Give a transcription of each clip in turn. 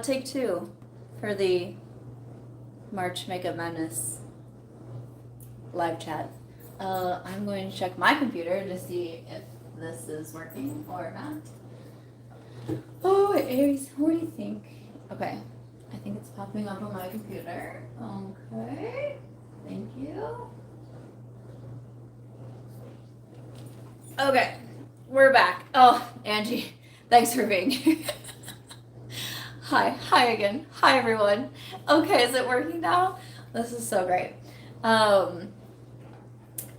Take two for the March Makeup Madness live chat. I'm going to check my computer to see if this is working or not. Oh, Aries, what do you think? Okay, I think it's popping up on my computer. Okay, thank you. Okay, we're back. Oh, Angie, thanks for being here. Hi again. Hi everyone. Okay, is it working now? This is so great.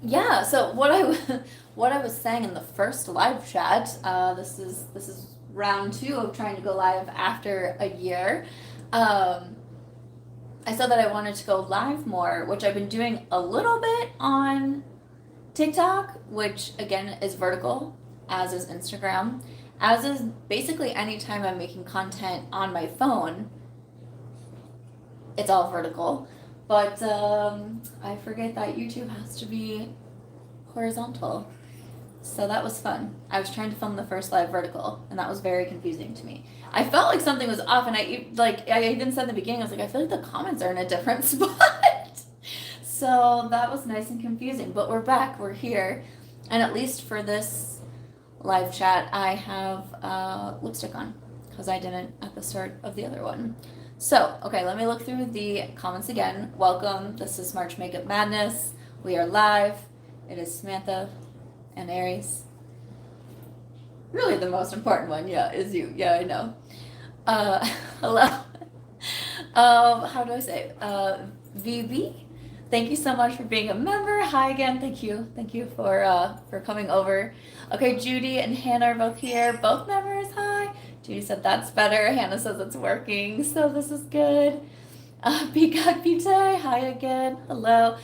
Yeah. So what I was saying in the first live chat. This is round two of trying to go live after a year. I said that I wanted to go live more, which I've been doing a little bit on TikTok, which again is vertical, as is Instagram, as is basically anytime I'm making content on my phone, it's all vertical. But I forget that YouTube has to be horizontal. So that was fun. I was trying to film the first live vertical, and that was very confusing to me. I felt like something was off, and I even said in the beginning, I was like, I feel like the comments are in a different spot. So that was nice and confusing. But we're back, we're here, and at least for this live chat, I have lipstick on because I didn't at the start of the other one. So, okay, let me look through the comments again. Welcome. This is March Makeup Madness. We are live. It is Samantha and Aries. Really, the most important one, yeah, is you. Yeah, I know. Hello. How do I say? VB. Thank you so much for being a member. Hi again. Thank you. Thank you for coming over. Okay, Judy and Hannah are both here. Both members. Hi. Judy said that's better. Hannah says it's working. So this is good. Peacock Pite. Hi again. Hello.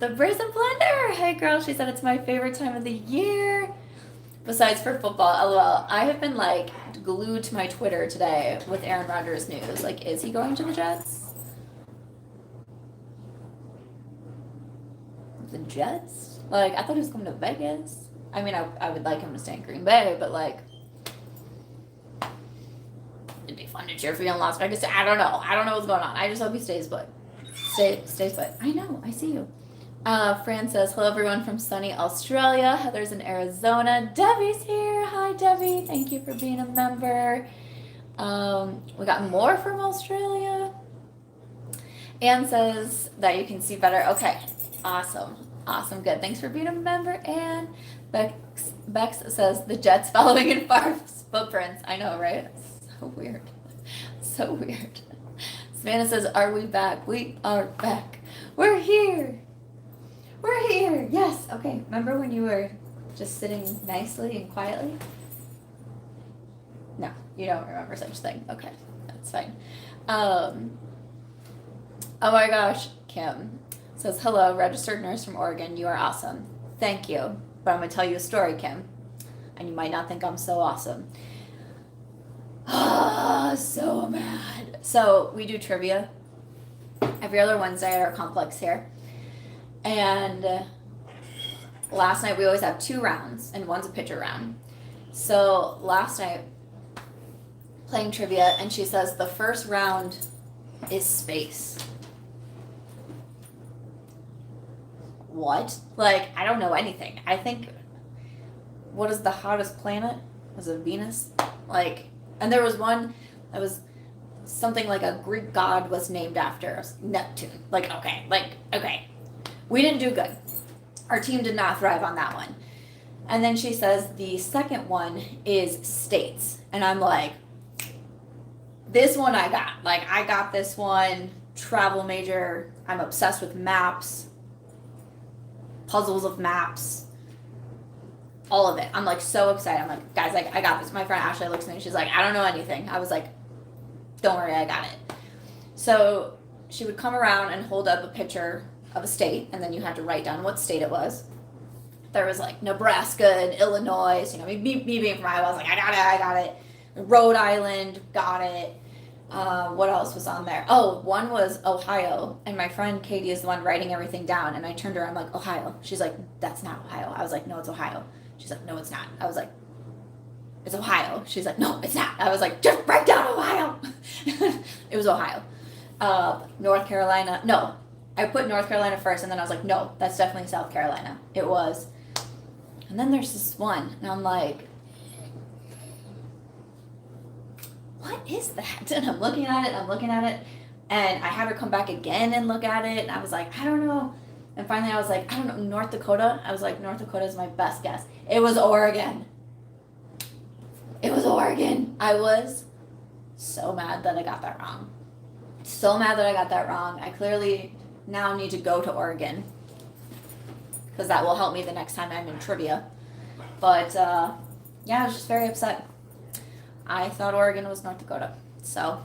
The Brazen Blender. Hey girl. She said it's my favorite time of the year. Besides for football. LOL. I have been like glued to my Twitter today with Aaron Rodgers news. Like, is he going to the Jets? The Jets? Like, I thought he was coming to Vegas. I mean, I would like him to stay in Green Bay, but like, it'd be fun to cheer for you in Las Vegas. I don't know. I don't know what's going on. I just hope he stays put. Stays put. I know. I see you. Fran says, hello everyone from sunny Australia. Heather's in Arizona. Debbie's here. Hi, Debbie. Thank you for being a member. We got more from Australia. Anne says that you can see better. Okay. Awesome. Good. Thanks for being a member, Anne. Bex says the Jets following in Favre's footprints. I know, right? So weird. So weird. Savannah says, are we back? We are back. We're here. We're here. Yes. Okay. Remember when you were just sitting nicely and quietly? No, you don't remember such thing. Okay. That's fine. Oh my gosh. Kim says, hello, registered nurse from Oregon. You are awesome. Thank you. But I'm going to tell you a story, Kim. And you might not think I'm so awesome. Ah, so mad. So we do trivia every other Wednesday at our complex here. And last night we always have 2 rounds, and one's a picture round. So last night, playing trivia, and she says the first round is space. What? Like, I don't know anything. I think, what is the hottest planet? Was it Venus? Like, and there was one that was something like a Greek god was named after Neptune. Like, okay. We didn't do good. Our team did not thrive on that one. And then she says the second one is states. And I'm like, this one I got. Like, I got this one. Travel major. I'm obsessed with maps. Puzzles of maps, all of it. I'm like so excited. I'm like, guys, like, I got this. My friend Ashley looks at me. She's like, I don't know anything. I was like, don't worry, I got it. So she would come around and hold up a picture of a state, and then you had to write down what state it was. There was like Nebraska and Illinois. You know, me being from Iowa, I was like, I got it. Rhode Island, got it. What else was on there? Oh, one was Ohio, and my friend Katie is the one writing everything down, and I turned to her, I'm like, Ohio. She's like, that's not Ohio. I was like, no, it's Ohio. She's like, no, it's not. I was like, it's Ohio. She's like, no, it's not. I was like, just write down Ohio. was Ohio. North Carolina. No, I put North Carolina first, and then I was like, no, that's definitely South Carolina. It was. And then there's this one, and I'm like, what is that? And I'm looking at it, and I had her come back again and look at it, and I was like, I don't know. And finally I was like, I don't know, North Dakota? I was like, North Dakota is my best guess. It was Oregon. It was Oregon. I was so mad that I got that wrong. I clearly now need to go to Oregon, because that will help me the next time I'm in trivia. But yeah, I was just very upset. I thought Oregon was North Dakota. So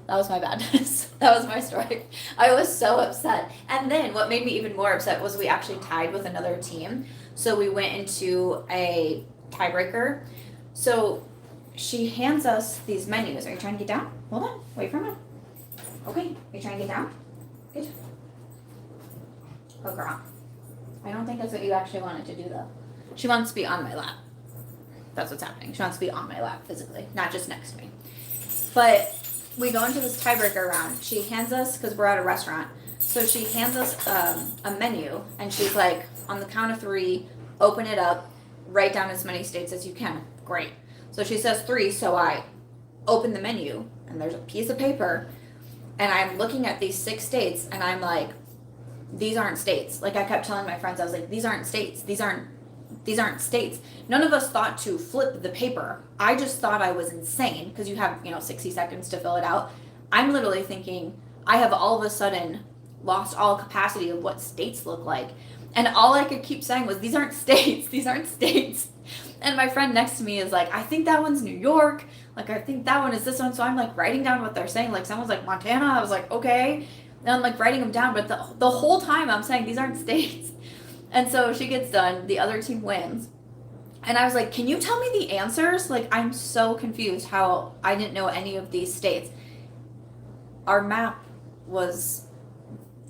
that was my bad. That was my story. I was so upset. And then what made me even more upset was we actually tied with another team. So we went into a tiebreaker. So she hands us these menus. Are you trying to get down? Hold on. Wait for a minute. Okay. Are you trying to get down? Good. Oh, girl. I don't think that's what you actually wanted to do, though. She wants to be on my lap. That's what's happening. She wants to be on my lap physically, not just next to me. But we go into this tiebreaker round. She hands us, because we're at a restaurant, so she hands us a menu, and she's like, on the count of 3, open it up, write down as many states as you can. Great. So she says 3, so I open the menu, and there's a piece of paper, and I'm looking at these 6 states, and I'm like, these aren't states. Like, I kept telling my friends, I was like, these aren't states. These aren't states. None of us thought to flip the paper. I just thought I was insane, because you have, 60 seconds to fill it out. I'm literally thinking I have all of a sudden lost all capacity of what states look like. And all I could keep saying was, these aren't states. These aren't states. And my friend next to me is like, I think that one's New York. Like, I think that one is this one. So I'm like writing down what they're saying. Like, someone's like Montana. I was like, okay. And I'm like writing them down. But the whole time I'm saying, these aren't states. And so she gets done, the other team wins. And I was like, can you tell me the answers? Like, I'm so confused how I didn't know any of these states. Our map was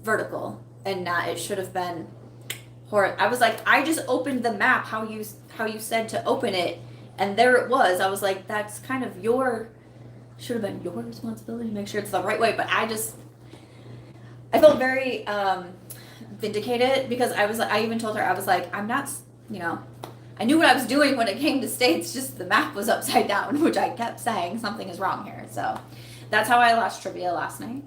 vertical and not, it should have been I was like, I just opened the map how you said to open it, and there it was. I was like, that's kind of should have been your responsibility to make sure it's the right way. But I felt very vindicated, because I even told her, I was like, I'm not, I knew what I was doing when it came to states, just the map was upside down, which I kept saying something is wrong here. So that's how I lost trivia last night.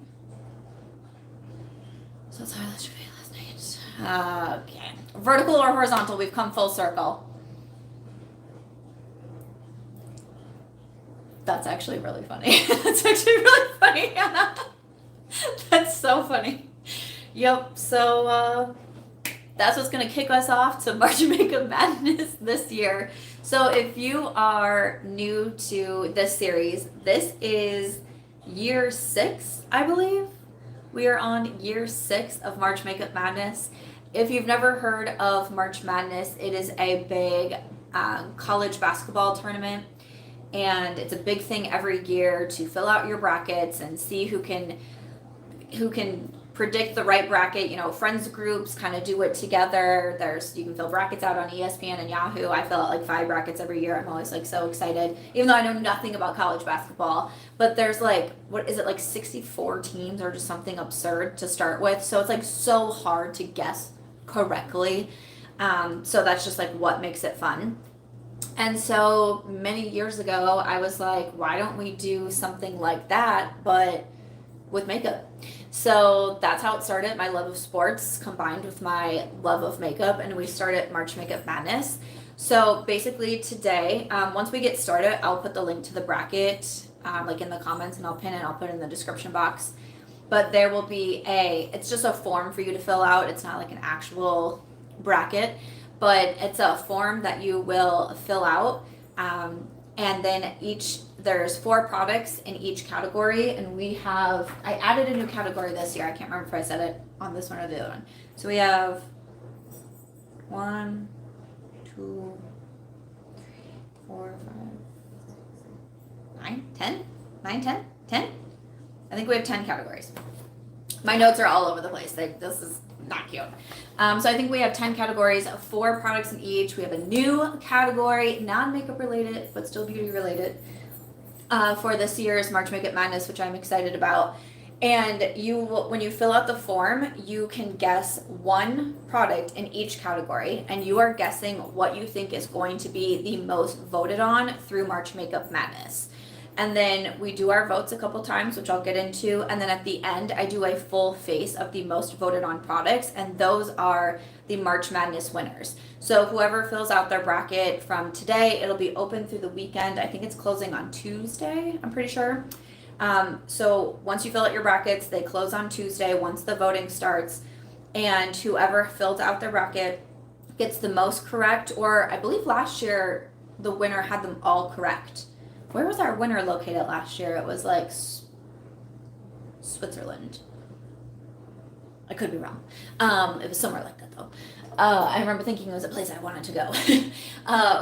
Okay. Vertical or horizontal, we've come full circle. That's actually really funny. That's actually really funny, Hannah. That's so funny. Yep, so that's what's going to kick us off to March Makeup Madness this year. So if you are new to this series, this is year 6, I believe. We are on year 6 of March Makeup Madness. If you've never heard of March Madness, it is a big college basketball tournament, and it's a big thing every year to fill out your brackets and see who can predict the right bracket. Friends groups kind of do it together. You can fill brackets out on ESPN and Yahoo. I fill out like 5 brackets every year. I'm always like so excited, even though I know nothing about college basketball. But there's like, what is it, like 64 teams or just something absurd to start with. So it's like so hard to guess correctly. So that's just like what makes it fun. And so many years ago, I was like, why don't we do something like that, but with makeup? So that's how it started. My love of sports combined with my love of makeup, and we started March Makeup Madness. So basically today, once we get started, I'll put the link to the bracket like in the comments, and I'll pin it, I'll put it in the description box. But there will be it's just a form for you to fill out. It's not like an actual bracket, but it's a form that you will fill out. And then there's 4 products in each category, and I added a new category this year. I can't remember if I said it on this one or the other one. So we have 1, 2, 3, 4, 5, 9, 10? 9, 10? 10? I think we have 10 categories. My notes are all over the place. This is not cute. So I think we have 10 categories, 4 products in each. We have a new category, non-makeup related, but still beauty related. for this year's March Makeup Madness, which I'm excited about. And when you fill out the form, you can guess one product in each category, and you are guessing what you think is going to be the most voted on through March Makeup Madness. And then we do our votes a couple times, which I'll get into. And then at the end, I do a full face of the most voted on products, and those are the March Madness winners. So whoever fills out their bracket from today, it'll be open through the weekend. I think it's closing on Tuesday, I'm pretty sure. So once you fill out your brackets, they close on Tuesday once the voting starts. And whoever filled out their bracket gets the most correct, or I believe last year the winner had them all correct. Where was our winner located last year? It was like Switzerland. I could be wrong. It was somewhere like that though. I remember thinking it was a place I wanted to go.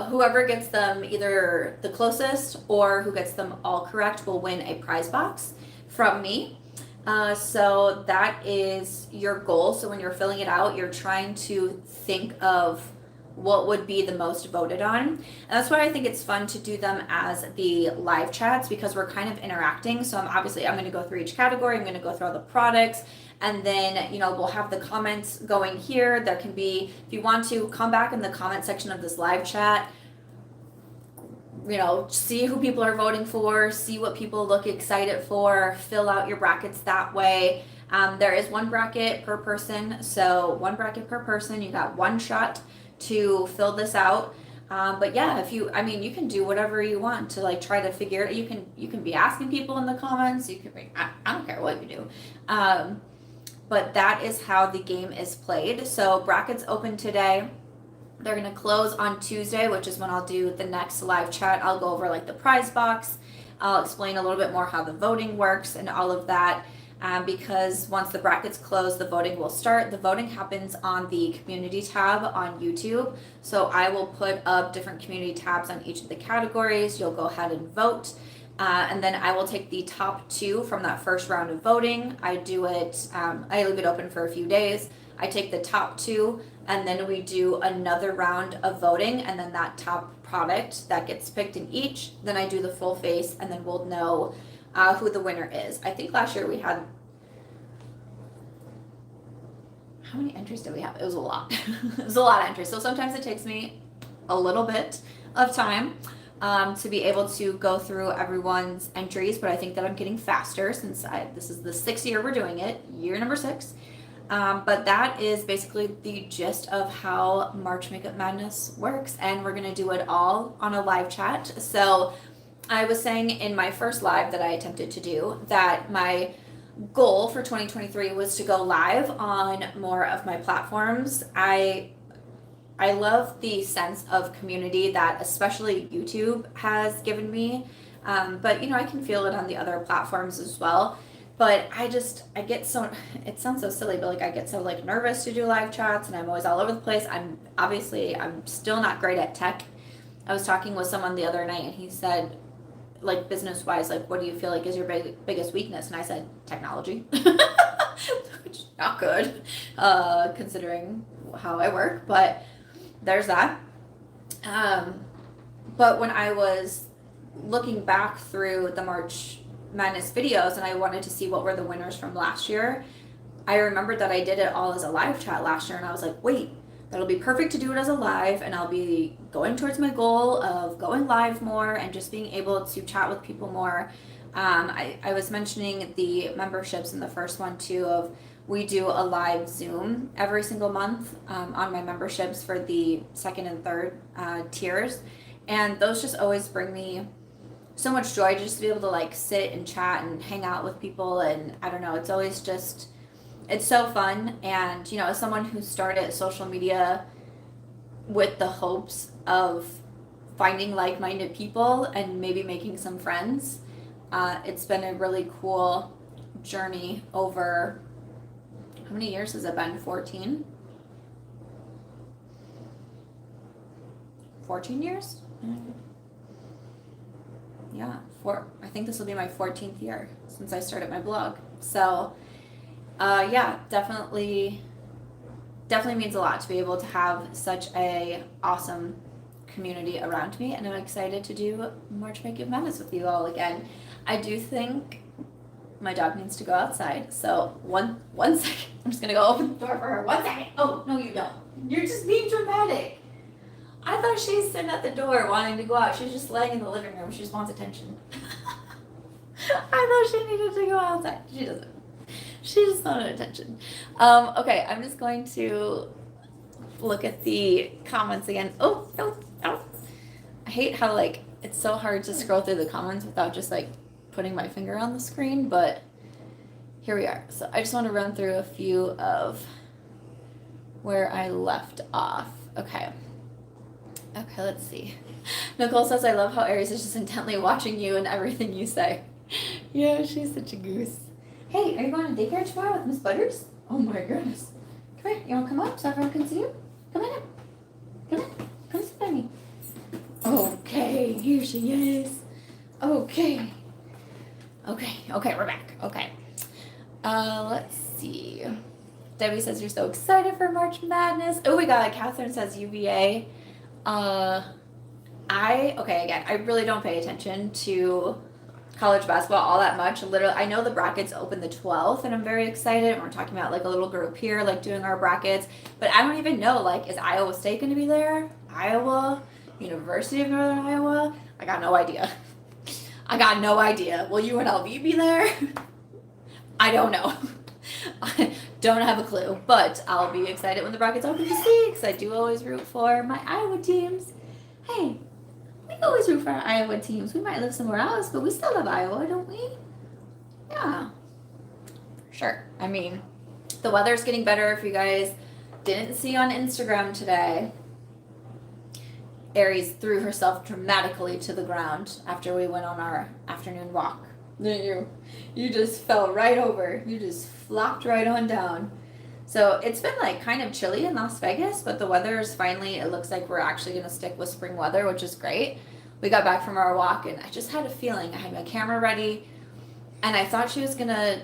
Whoever gets them either the closest or who gets them all correct will win a prize box from me. So that is your goal. So when you're filling it out, you're trying to think of what would be the most voted on. And that's why I think it's fun to do them as the live chats, because we're kind of interacting. So I'm going to go through each category. I'm going to go through all the products. And then, we'll have the comments going here. There can be, if you want to, come back in the comment section of this live chat, see who people are voting for, see what people look excited for, fill out your brackets that way. There is one bracket per person. So one bracket per person, you got one shot to fill this out. But yeah, you can do whatever you want to try to figure it. You can be asking people in the comments. You can be, I don't care what you do. But that is how the game is played. So brackets open today. They're going to close on Tuesday, which is when I'll do the next live chat. I'll go over the prize box. I'll explain a little bit more how the voting works and all of that. Because once the brackets close, the voting will start. The voting happens on the community tab on YouTube. So I will put up different community tabs on each of the categories. You'll go ahead and vote. And then I will take the top 2 from that first round of voting. I do it, I leave it open for a few days. I take the top 2, and then we do another round of voting, and then that top product that gets picked in each, then I do the full face, and then we'll know who the winner is. I think last year we had, how many entries did we have? It was a lot. It was a lot of entries. So sometimes it takes me a little bit of time to be able to go through everyone's entries, but I think that I'm getting faster since this is the 6th year we're doing it, year number 6. But that is basically the gist of how March Makeup Madness works, and we're going to do it all on a live chat. So I was saying in my first live that I attempted to do that my goal for 2023 was to go live on more of my platforms. I love the sense of community that especially YouTube has given me, but I can feel it on the other platforms as well. But I get so, it sounds so silly, but I get so nervous to do live chats, and I'm always all over the place. I'm still not great at tech. I was talking with someone the other night, and he said, business-wise, what do you feel is your biggest weakness? And I said, technology, which is not good, considering how I work, but there's that. But when I was looking back through the March Madness videos and I wanted to see what were the winners from last year, I remembered that I did it all as a live chat last year, and I was like, wait, that'll be perfect to do it as a live, and I'll be going towards my goal of going live more and just being able to chat with people more. I was mentioning the memberships in the first one too, of we do a live Zoom every single month on my memberships for the 2nd and 3rd tiers, and those just always bring me so much joy just to be able to sit and chat and hang out with people. And I don't know, it's always just, it's so fun. And as someone who started social media with the hopes of finding like-minded people and maybe making some friends, it's been a really cool journey over, how many years has it been? 14 years? Yeah, I think this will be my 14th year since I started my blog. So, yeah, definitely means a lot to be able to have such a awesome community around me, and I'm excited to do March Madness with you all again. I do think my dog needs to go outside, so one second. I'm just gonna go open the door for her. 1 second. Oh, no, you don't. You're just being dramatic. I thought she's sitting at the door wanting to go out. She's just laying in the living room. She just wants attention. I thought she needed to go outside. She doesn't. She just wanted attention. Okay, I'm just going to look at the comments again. Oh, no. I hate how, like, it's so hard to scroll through the comments without just, like, putting my finger on the screen, but here we are. So I just want to run through a few of where I left off. Okay, let's see. Nicole says, I love how Aries is just intently watching you and everything you say. Yeah, she's such a goose. Hey, are you going to daycare tomorrow with Miss Butters? Oh my goodness. Come here, you want to come up so everyone can see you? Come in. Come sit by me. Okay, here she is. Okay, we're back. Okay. Let's see. Debbie says you're so excited for March Madness. Oh my god, Catherine says UVA. I really don't pay attention to college basketball all that much. Literally, I know the brackets open the 12th, and I'm very excited. We're talking about, like, a little group here, like, doing our brackets. But I don't even know, like, is Iowa State going to be there? Iowa? University of Northern Iowa? I got no idea. Will UNLV be there? I don't know. I don't have a clue, but I'll be excited when the brackets open to see, because I do always root for my Iowa teams. Hey, we always root for our Iowa teams. We might live somewhere else, but we still love Iowa, don't we? Yeah, for sure. I mean, the weather's getting better. If you guys didn't see on Instagram today, Aries threw herself dramatically to the ground after we went on our afternoon walk. You just fell right over. You just flopped right on down. So it's been, like, kind of chilly in Las Vegas, but the weather is finally, it looks like we're actually going to stick with spring weather, which is great. We got back from our walk, and I just had a feeling. I had my camera ready, and I thought she was going to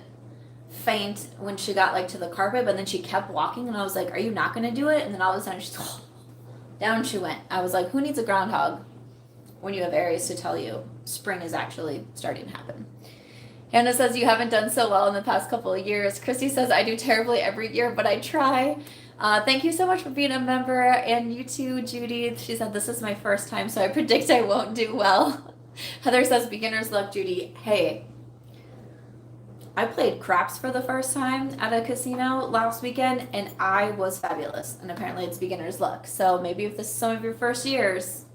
faint when she got, like, to the carpet, but then she kept walking, and I was like, are you not going to do it? And then all of a sudden, she's, down she went. I was like, who needs a groundhog when you have Aries to tell you spring is actually starting to happen? Hannah says you haven't done so well in the past couple of years. Christy says I do terribly every year, but I try. Thank you so much for being a member. And you too, Judy. She said this is my first time, so I predict I won't do well. Heather says beginner's luck, Judy. Hey, I played craps for the first time at a casino last weekend, and I was fabulous. And apparently it's beginner's luck. So maybe if this is some of your first years,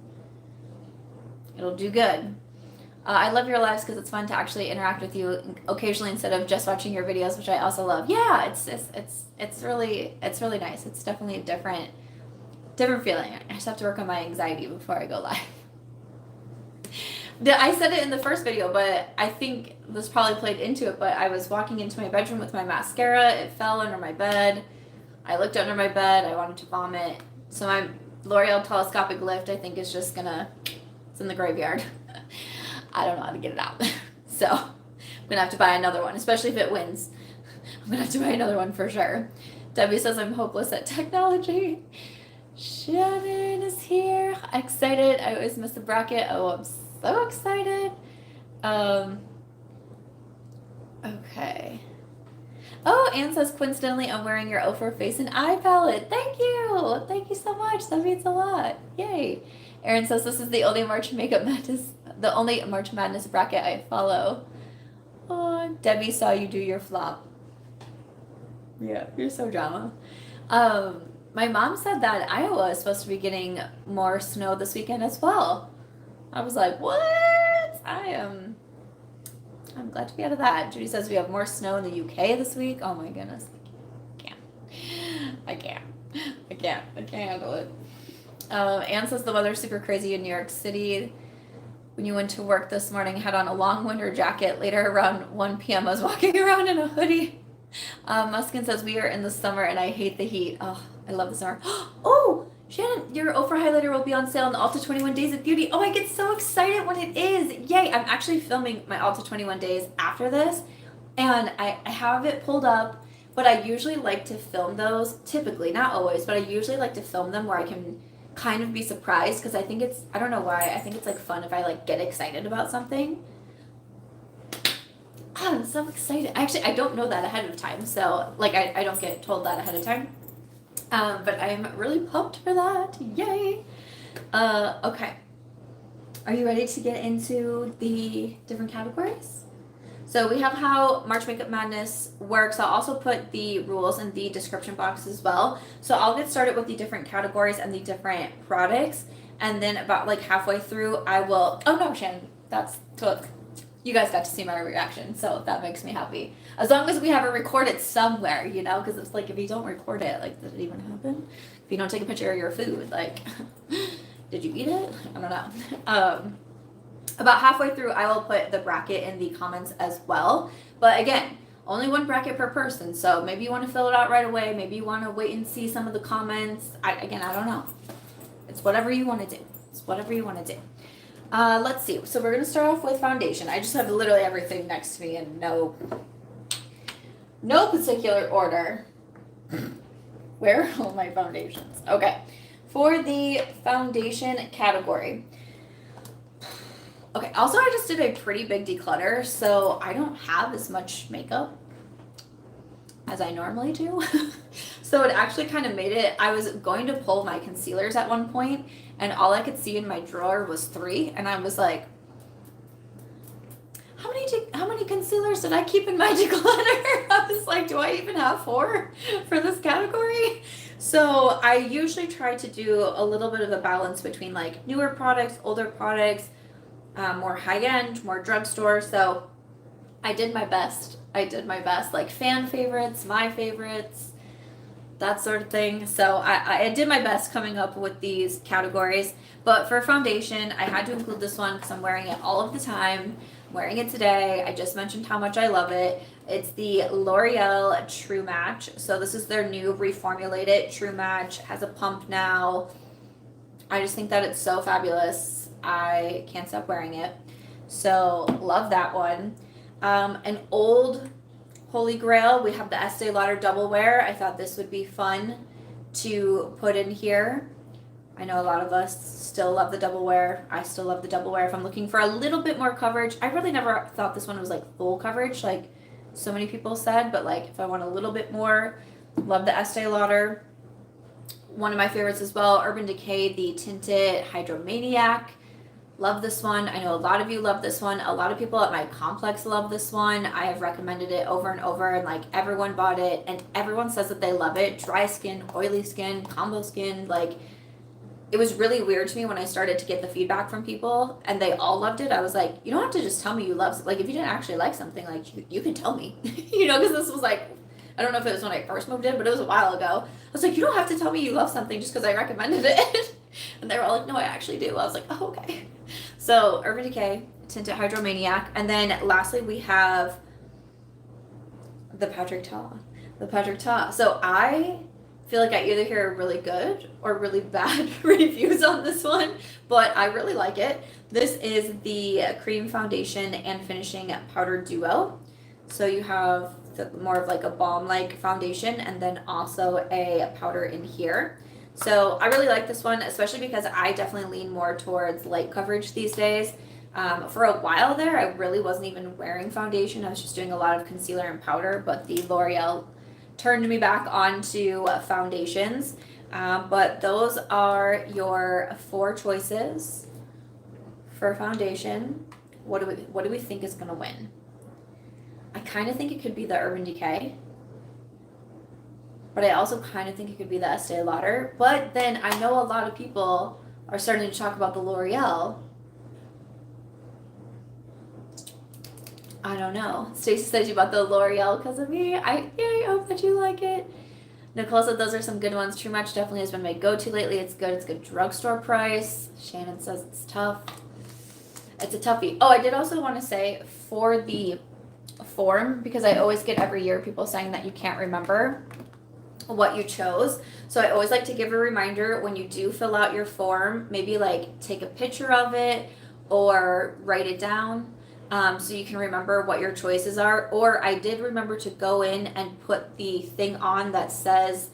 it'll do good. I love your lives because it's fun to actually interact with you occasionally instead of just watching your videos, which I also love. Yeah, it's really nice. It's definitely a different feeling. I just have to work on my anxiety before I go live. I said it in the first video, but I think this probably played into it, but I was walking into my bedroom with my mascara. It fell under my bed. I looked under my bed. I wanted to vomit. So my L'Oreal telescopic lift, I think, is just it's in the graveyard. I don't know how to get it out. So I'm going to have to buy another one, especially if it wins. I'm going to have to buy another one for sure. Debbie says I'm hopeless at technology. Shannon is here. Excited. I always miss the bracket. Oh, I'm so excited. Okay. Oh, Anne says, coincidentally, I'm wearing your Ophir Face and Eye palette. Thank you. Thank you so much. That means a lot. Yay. Erin says, this is the only March Madness bracket I follow. Oh, Debbie saw you do your flop. Yeah, you're so drama. My mom said that Iowa is supposed to be getting more snow this weekend as well. I was like, what? I'm glad to be out of that. Judy says we have more snow in the UK this week. Oh my goodness. I can't handle it. Anne says the weather's super crazy in New York City. When you went to work this morning, had on a long winter jacket. Later around 1 p.m. I was walking around in a hoodie. Muskin says we are in the summer and I hate the heat. Oh, I love the summer. Oh, Shannon, your Oprah highlighter will be on sale in the Ulta 21 Days of Beauty. Oh, I get so excited when it is. Yay, I'm actually filming my Ulta 21 Days after this. And I have it pulled up, but I usually like to film those, typically, not always, but I usually like to film them where I can kind of be surprised because I don't know why, I think it's like fun if I like get excited about something. I'm so excited. Actually, I don't know that ahead of time, so like I don't get told that ahead of time. But I'm really pumped for that. Yay! Okay. Are you ready to get into the different categories? So we have how March Makeup Madness works. I'll also put the rules in the description box as well. So I'll get started with the different categories and the different products. And then about like halfway through, I will, oh no, Shannon, that's, look, you guys got to see my reaction. So that makes me happy. As long as we have it recorded somewhere, you know, because it's like, if you don't record it, like, did it even happen? If you don't take a picture of your food, like, did you eat it? I don't know. About halfway through, I will put the bracket in the comments as well. But again, only one bracket per person. So maybe you want to fill it out right away. Maybe you want to wait and see some of the comments. I don't know. It's whatever you want to do. It's whatever you want to do. Let's see. So we're going to start off with foundation. I just have literally everything next to me in no particular order. Where are all my foundations? Okay. For the foundation category. Okay, also I just did a pretty big declutter, so I don't have as much makeup as I normally do. So it actually kind of made it, I was going to pull my concealers at one point, and all I could see in my drawer was 3, and I was like, how many concealers did I keep in my declutter? I was like, do I even have 4 for this category? So I usually try to do a little bit of a balance between like newer products, older products, more high-end, more drugstore. So I did my best, like fan favorites, my favorites, that sort of thing. So I did my best coming up with these categories. But for foundation, I had to include this one because I'm wearing it all of the time. I'm wearing it today. I just mentioned how much I love it. It's the L'Oreal True Match. So this is their new reformulated True Match. It has a pump now. I just think that it's so fabulous. I can't stop wearing it. So love that one. An old Holy Grail, we have the Estee Lauder Double Wear. I thought this would be fun to put in here. I know a lot of us still love the Double Wear. I still love the Double Wear. If I'm looking for a little bit more coverage, I really never thought this one was like full coverage, like so many people said, but like if I want a little bit more, love the Estee Lauder. One of my favorites as well, Urban Decay, the Tinted Hydromaniac. Love this one. I know a lot of you love this one. A lot of people at my complex love this one. I have recommended it over and over, and like everyone bought it and everyone says that they love it. Dry skin, oily skin, combo skin, like it was really weird to me when I started to get the feedback from people and they all loved it. I was like, you don't have to just tell me you love it. Like if you didn't actually like something, like you can tell me, you know, because this was like, I don't know if it was when I first moved in, but it was a while ago. I was like, you don't have to tell me you love something just because I recommended it. And they were all like, no, I actually do. I was like, oh, okay. So Urban Decay, Tinted Hydromaniac. And then lastly, we have the Patrick Ta. So I feel like I either hear really good or really bad reviews on this one, but I really like it. This is the cream foundation and finishing powder duo. So you have more of like a balm-like foundation and then also a powder in here. So I really like this one, especially because I definitely lean more towards light coverage these days. For a while there, I really wasn't even wearing foundation. I was just doing a lot of concealer and powder, but the L'Oreal turned me back onto foundations. But those are your 4 choices for foundation. What do we think is going to win? I kind of think it could be the Urban Decay. But I also kind of think it could be the Estee Lauder. But then I know a lot of people are starting to talk about the L'Oreal. I don't know. Stacey says you bought the L'Oreal because of me. I hope that you like it. Nicole said those are some good ones. True Match definitely has been my go-to lately. It's good. It's good drugstore price. Shannon says it's tough. It's a toughie. Oh, I did also want to say for the form, because I always get every year people saying that you can't remember what you chose. So I always like to give a reminder when you do fill out your form, maybe like take a picture of it or write it down so you can remember what your choices are. Or I did remember to go in and put the thing on that says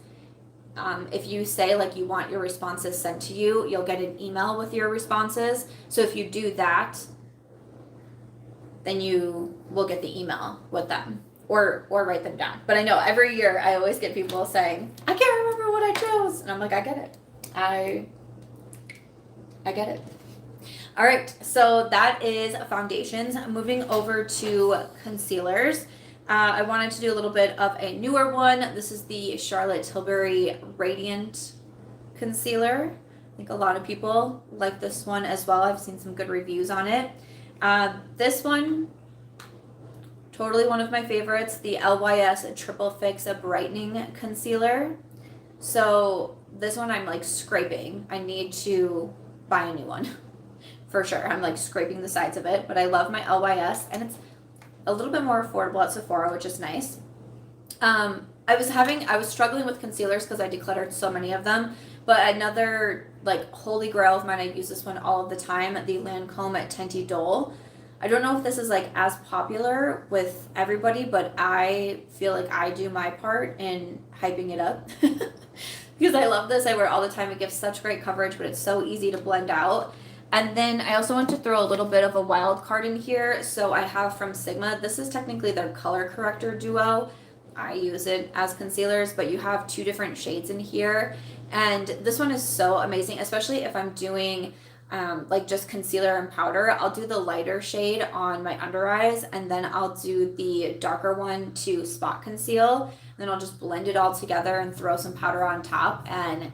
If you say like you want your responses sent to you, you'll get an email with your responses. So if you do that, then you will get the email with them, or write them down. But I know every year I always get people saying, I can't remember what I chose. And I'm like, I get it. I get it. All right, so that is foundations. Moving over to concealers. I wanted to do a little bit of a newer one. This is the Charlotte Tilbury Radiant Concealer. I think a lot of people like this one as well. I've seen some good reviews on it. This one, totally one of my favorites, the LYS Triple Fix Brightening Concealer. So this one I'm like scraping. I need to buy a new one for sure. I'm like scraping the sides of it, but I love my LYS, and it's a little bit more affordable at Sephora, which is nice. I was struggling with concealers because I decluttered so many of them, but another like holy grail of mine, I use this one all of the time, the Lancome Tinty Dole. I don't know if this is like as popular with everybody, but I feel like I do my part in hyping it up because I love this. I wear it all the time. It gives such great coverage, but it's so easy to blend out. And then I also want to throw a little bit of a wild card in here. So I have from Sigma. This is technically their color corrector duo. I use it as concealers, but you have 2 different shades in here. And this one is so amazing, especially if I'm doing like just concealer and powder. I'll do the lighter shade on my under eyes, and then I'll do the darker one to spot conceal. And then I'll just blend it all together and throw some powder on top, and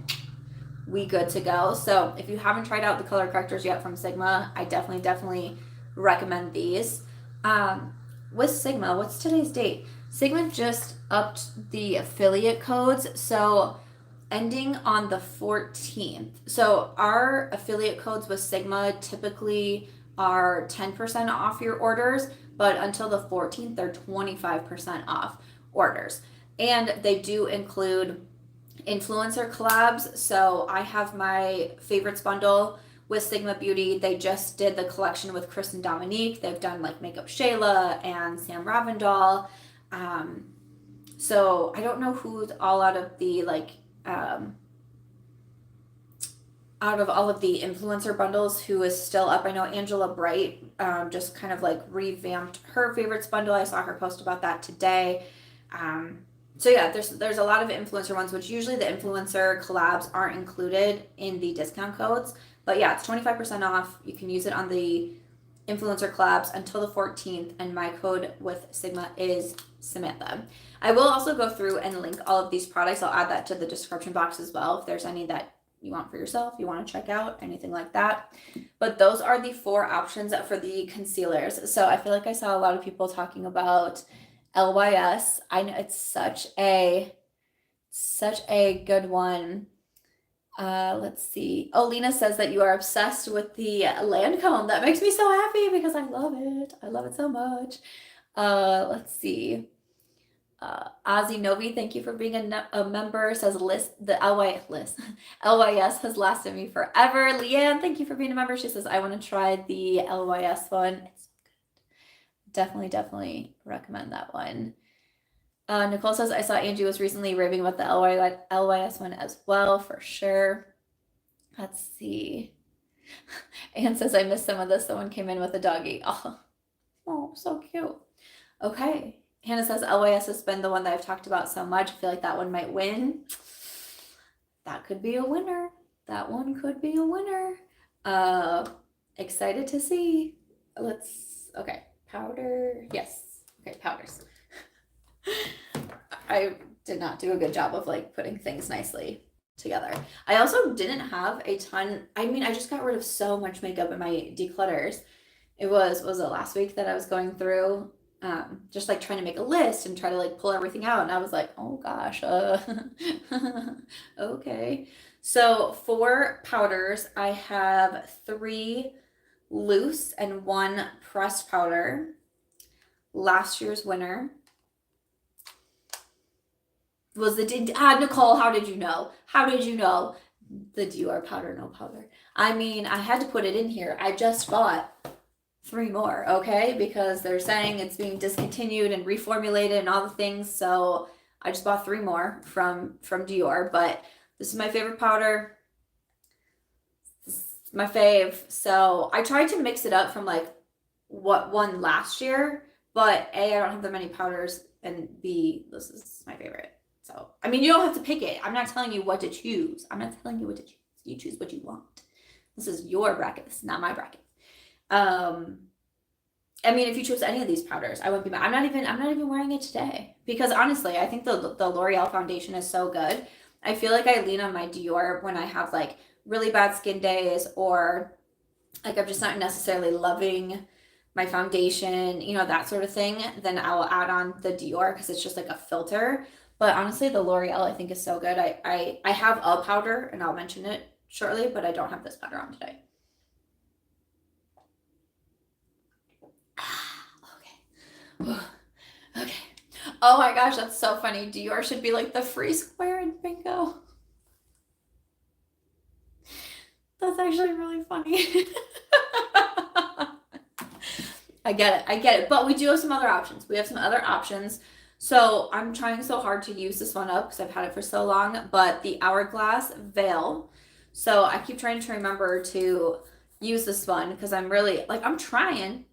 we good to go. So if you haven't tried out the color correctors yet from Sigma, I definitely recommend these. With Sigma, what's today's date? Sigma just upped the affiliate codes, so ending on the 14th. So our affiliate codes with Sigma typically are 10% off your orders, but until the 14th, they're 25% off orders. And they do include influencer collabs. So I have my favorites bundle with Sigma Beauty. They just did the collection with Chris and Dominique. They've done like Makeup Shayla and Sam Ravindal. So I don't know who's all out of the like out of all of the influencer bundles who is still up. I know Angela Bright just kind of like revamped her favorites bundle. I saw her post about that today. So yeah, there's a lot of influencer ones, which usually the influencer collabs aren't included in the discount codes. But yeah, it's 25% off. You can use it on the influencer collabs until the 14th, and my code with Sigma is Samantha. I will also go through and link all of these products. I'll add that to the description box as well if there's any that you want for yourself, you want to check out, anything like that. But those are the 4 options for the concealers. So I feel like I saw a lot of people talking about LYS. I know it's such a good one. Let's see. Oh, Lena says that you are obsessed with the Lancome. That makes me so happy because I love it. I love it so much. Let's see. Ozzy Novi, thank you for being a member. Says the LYS has lasted me forever. Leanne, thank you for being a member. She says I want to try the LYS one. It's so good. Definitely recommend that one. Nicole says, I saw Angie was recently raving about the LYS one as well, for sure. Let's see. Anne says, I missed some of this. Someone came in with a doggy. Oh, so cute. Okay. Hannah says, LYS has been the one that I've talked about so much. I feel like that one might win. That could be a winner. That one could be a winner. Excited to see. Okay, powder. Yes. Okay, powders. I did not do a good job of like putting things nicely together. I also didn't have a ton. I mean, I just got rid of so much makeup in my declutters. Was it last week that I was going through, just like trying to make a list and try to like pull everything out. And I was like, oh gosh, okay. So for powders, I have 3 loose and 1 pressed powder. Last year's winner was Nicole, how did you know? How did you know the Dior powder, no powder? I mean, I had to put it in here. I just bought 3 more, okay? Because they're saying it's being discontinued and reformulated and all the things. So I just bought 3 more from Dior, but this is my favorite powder. This is my fave. So I tried to mix it up from like what won last year, but A, I don't have that many powders, and B, this is my favorite. So, I mean, you don't have to pick it. I'm not telling you what to choose. I'm not telling you what to choose. You choose what you want. This is your bracket. This is not my bracket. I mean, if you chose any of these powders, I wouldn't be mad. I'm not even wearing it today because honestly, I think the L'Oreal foundation is so good. I feel like I lean on my Dior when I have like really bad skin days, or like I'm just not necessarily loving my foundation, you know, that sort of thing. Then I will add on the Dior because it's just like a filter. But honestly, the L'Oreal I think is so good. I have a powder and I'll mention it shortly, but I don't have this powder on today. Okay. Okay. Oh my gosh, that's so funny. Dior should be like the free square in bingo. That's actually really funny. I get it. I get it. But we do have some other options. We have some other options. So I'm trying so hard to use this one up because I've had it for so long. But the Hourglass Veil. So I keep trying to remember to use this one because I'm really like I'm trying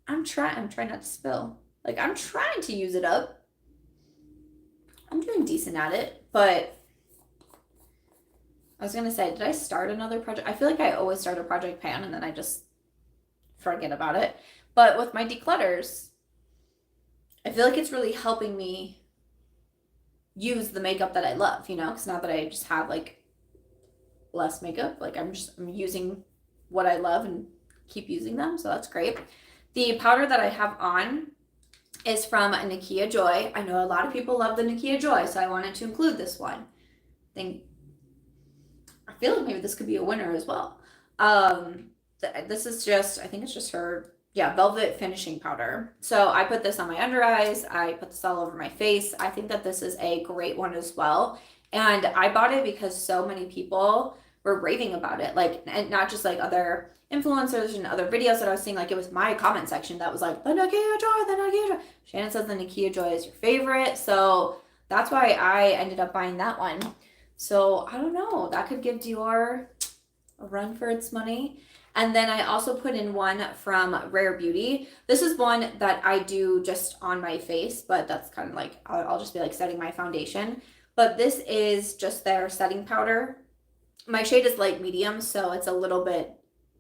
not to spill. Like I'm trying to use it up. I'm doing decent at it, but I was gonna say, did I start another project? I feel like I always start a project pan and then I just forget about it. But with my declutters, I feel like it's really helping me use the makeup that I love, you know, because now that I just have like less makeup, like I'm using what I love and keep using them, so that's great. The powder that I have on is from Nakia Joy. I know a lot of people love the Nakia Joy, so I wanted to include this one. I feel like maybe this could be a winner as well. This is just, I think it's just her, yeah, velvet finishing powder. So I put this on my under eyes. I put this all over my face. I think that this is a great one as well. And I bought it because so many people were raving about it. Like, and not just like other influencers and other videos that I was seeing. Like, it was my comment section that was like, the Nakia Joy, the Nakia Joy. Shannon says the Nakia Joy is your favorite. So that's why I ended up buying that one. So I don't know. That could give Dior a run for its money. And then I also put in one from Rare Beauty. This is one that I do just on my face, but that's kind of like, I'll just be like setting my foundation. But this is just their setting powder. My shade is light medium, so it's a little bit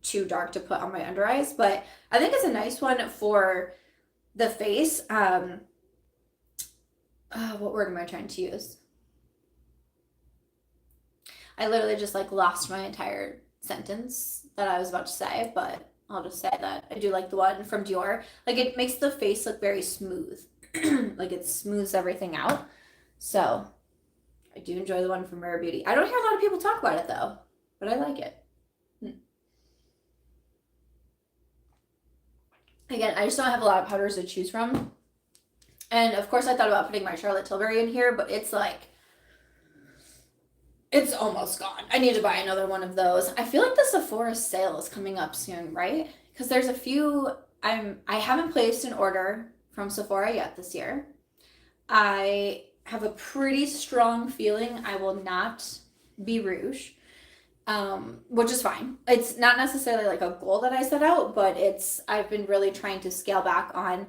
too dark to put on my under eyes, but I think it's a nice one for the face. What word am I trying to use? I literally just like lost my entire sentence that I was about to say, but I'll just say that I do like the one from Dior. Like it makes the face look very smooth. Like it smooths everything out. So I do enjoy the one from Rare Beauty. I don't hear a lot of people talk about it though, but I like it. Again, I just don't have a lot of powders to choose from. And of course I thought about putting my Charlotte Tilbury in here, but it's like, it's almost gone. I need to buy another one of those. I feel like the Sephora sale is coming up soon, right? Because there's a few, I haven't placed an order from Sephora yet this year. I have a pretty strong feeling I will not be Rouge, which is fine. It's not necessarily like a goal that I set out, but I've been really trying to scale back on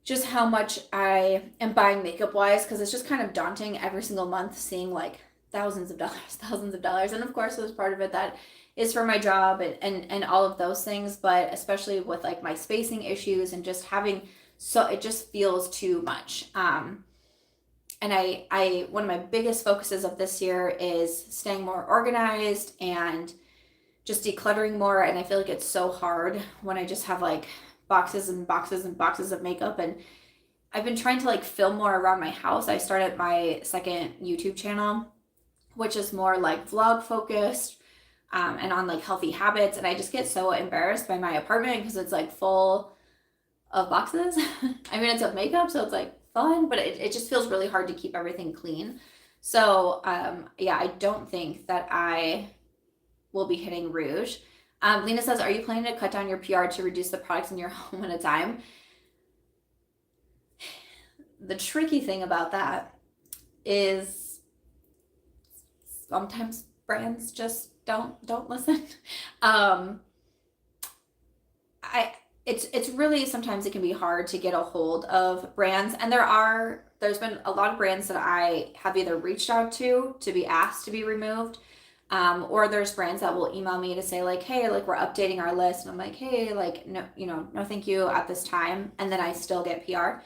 just how much I am buying makeup wise, because it's just kind of daunting every single month seeing like thousands of dollars. And of course, there's part of it that is for my job and all of those things, but especially with like my spacing issues and just having, so it just feels too much. And I one of my biggest focuses of this year is staying more organized and just decluttering more. And I feel like it's so hard when I just have like boxes and boxes and boxes of makeup. And I've been trying to like film more around my house. I started my second YouTube channel, which is more like vlog focused, and on like healthy habits. And I just get so embarrassed by my apartment because it's like full of boxes. I mean, it's of makeup, so it's like fun, but it just feels really hard to keep everything clean. So yeah, I don't think that I will be hitting Rouge. Lena says, are you planning to cut down your PR to reduce the products in your home at a time? the tricky thing about that is sometimes brands just don't listen. Um, I it's really sometimes it can be hard to get a hold of brands, and there's been a lot of brands that I have either reached out to be asked to be removed, or there's brands that will email me to say like, hey, like we're updating our list, and I'm like, hey, like no, no, thank you at this time, and then I still get PR.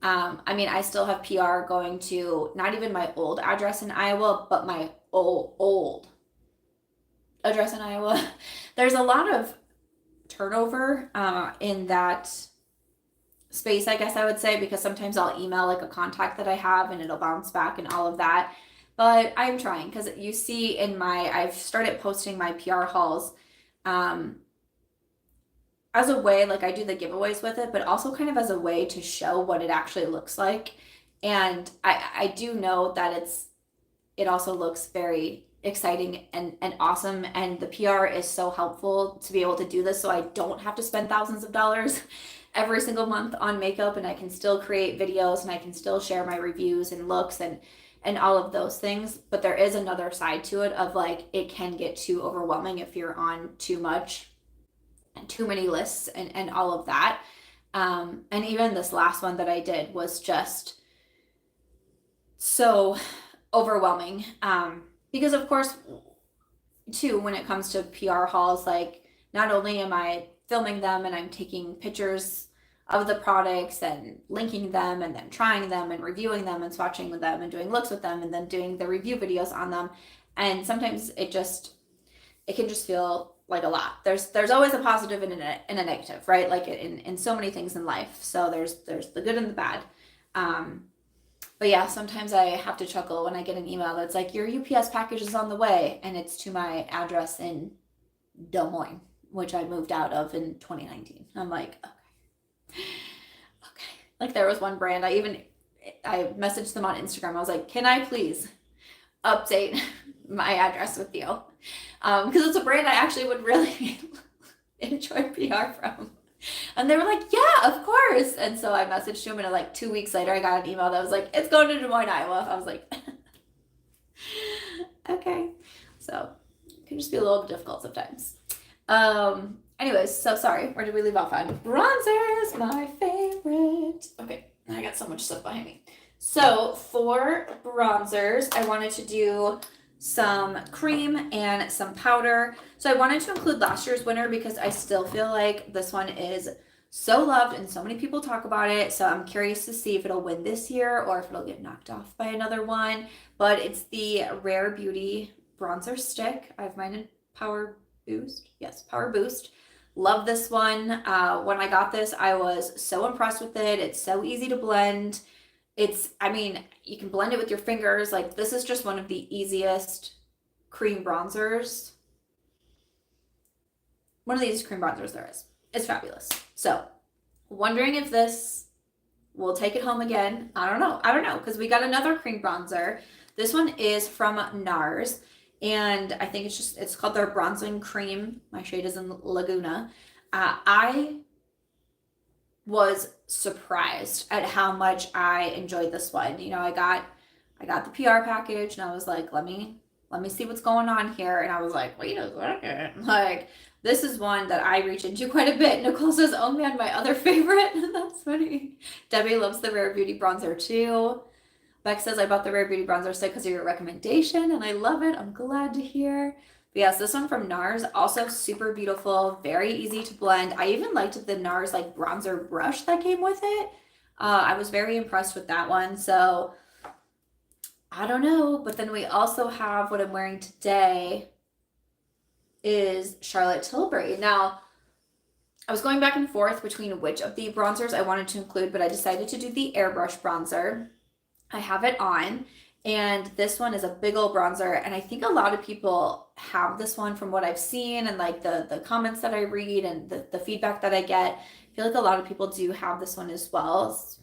I mean, I still have PR going to not even my old address in Iowa, but my old address in Iowa. There's a lot of turnover in that space, I guess I would say, because sometimes I'll email like a contact that I have and it'll bounce back and all of that. But I'm trying because you see I've started posting my PR hauls as a way, like I do the giveaways with it, but also kind of as a way to show what it actually looks like. And I do know that it also looks very exciting and awesome, and the PR is so helpful to be able to do this so I don't have to spend thousands of dollars every single month on makeup, and I can still create videos and I can still share my reviews and looks and all of those things. But there is another side to it of like it can get too overwhelming if you're on too much and too many lists and all of that. And even this last one that I did was just so overwhelming. Because of course, too, when it comes to PR hauls, like not only am I filming them and I'm taking pictures of the products and linking them and then trying them and reviewing them and swatching with them and doing looks with them and then doing the review videos on them. And sometimes it can just feel like a lot. There's always a positive and a negative, right? Like in so many things in life. So there's the good and the bad. But yeah, sometimes I have to chuckle when I get an email that's like, your UPS package is on the way, and it's to my address in Des Moines, which I moved out of in 2019. I'm like, okay. Like there was one brand, I messaged them on Instagram. I was like, can I please update my address with you? Because it's a brand I actually would really enjoy PR from. And they were like, yeah, of course. And so I messaged him, and like 2 weeks later, I got an email that was like, it's going to Des Moines, Iowa. I was like, okay. So it can just be a little bit difficult sometimes. Anyways, so sorry. Where did we leave off on? Bronzers, my favorite. Okay, I got so much stuff behind me. So for bronzers, I wanted to do some cream and some powder. So I wanted to include last year's winner because I still feel like this one is so loved and so many people talk about it. So I'm curious to see if it'll win this year or if it'll get knocked off by another one. But it's the Rare Beauty bronzer stick. I have mine in Power Boost. Yes, Power Boost. Love this one. When I got this, I was so impressed with it. It's so easy to blend. I mean, you can blend it with your fingers. Like this is just one of the easiest cream bronzers. One of the easiest cream bronzers there is. It's fabulous. So, wondering if this will take it home again. I don't know, because we got another cream bronzer. This one is from NARS, and I think it's called their bronzing cream. My shade is in Laguna. I was surprised at how much I enjoyed this one. You know, I got the PR package, and I was like, let me see what's going on here. And I was like, wait a second. Like, this is one that I reach into quite a bit. Nicole says, oh man, my other favorite. That's funny. Debbie loves the Rare Beauty bronzer too. Beck says, I bought the Rare Beauty bronzer stick because of your recommendation, and I love it. I'm glad to hear. But yes, this one from NARS, also super beautiful, very easy to blend. I even liked the NARS like bronzer brush that came with it. I was very impressed with that one. So I don't know. But then we also have what I'm wearing today is Charlotte Tilbury. Now, I was going back and forth between which of the bronzers I wanted to include, but I decided to do the airbrush bronzer. I have it on, and this one is a big old bronzer, and I think a lot of people have this one from what I've seen and like the comments that I read and the feedback that I get. I feel like a lot of people do have this one as well. It's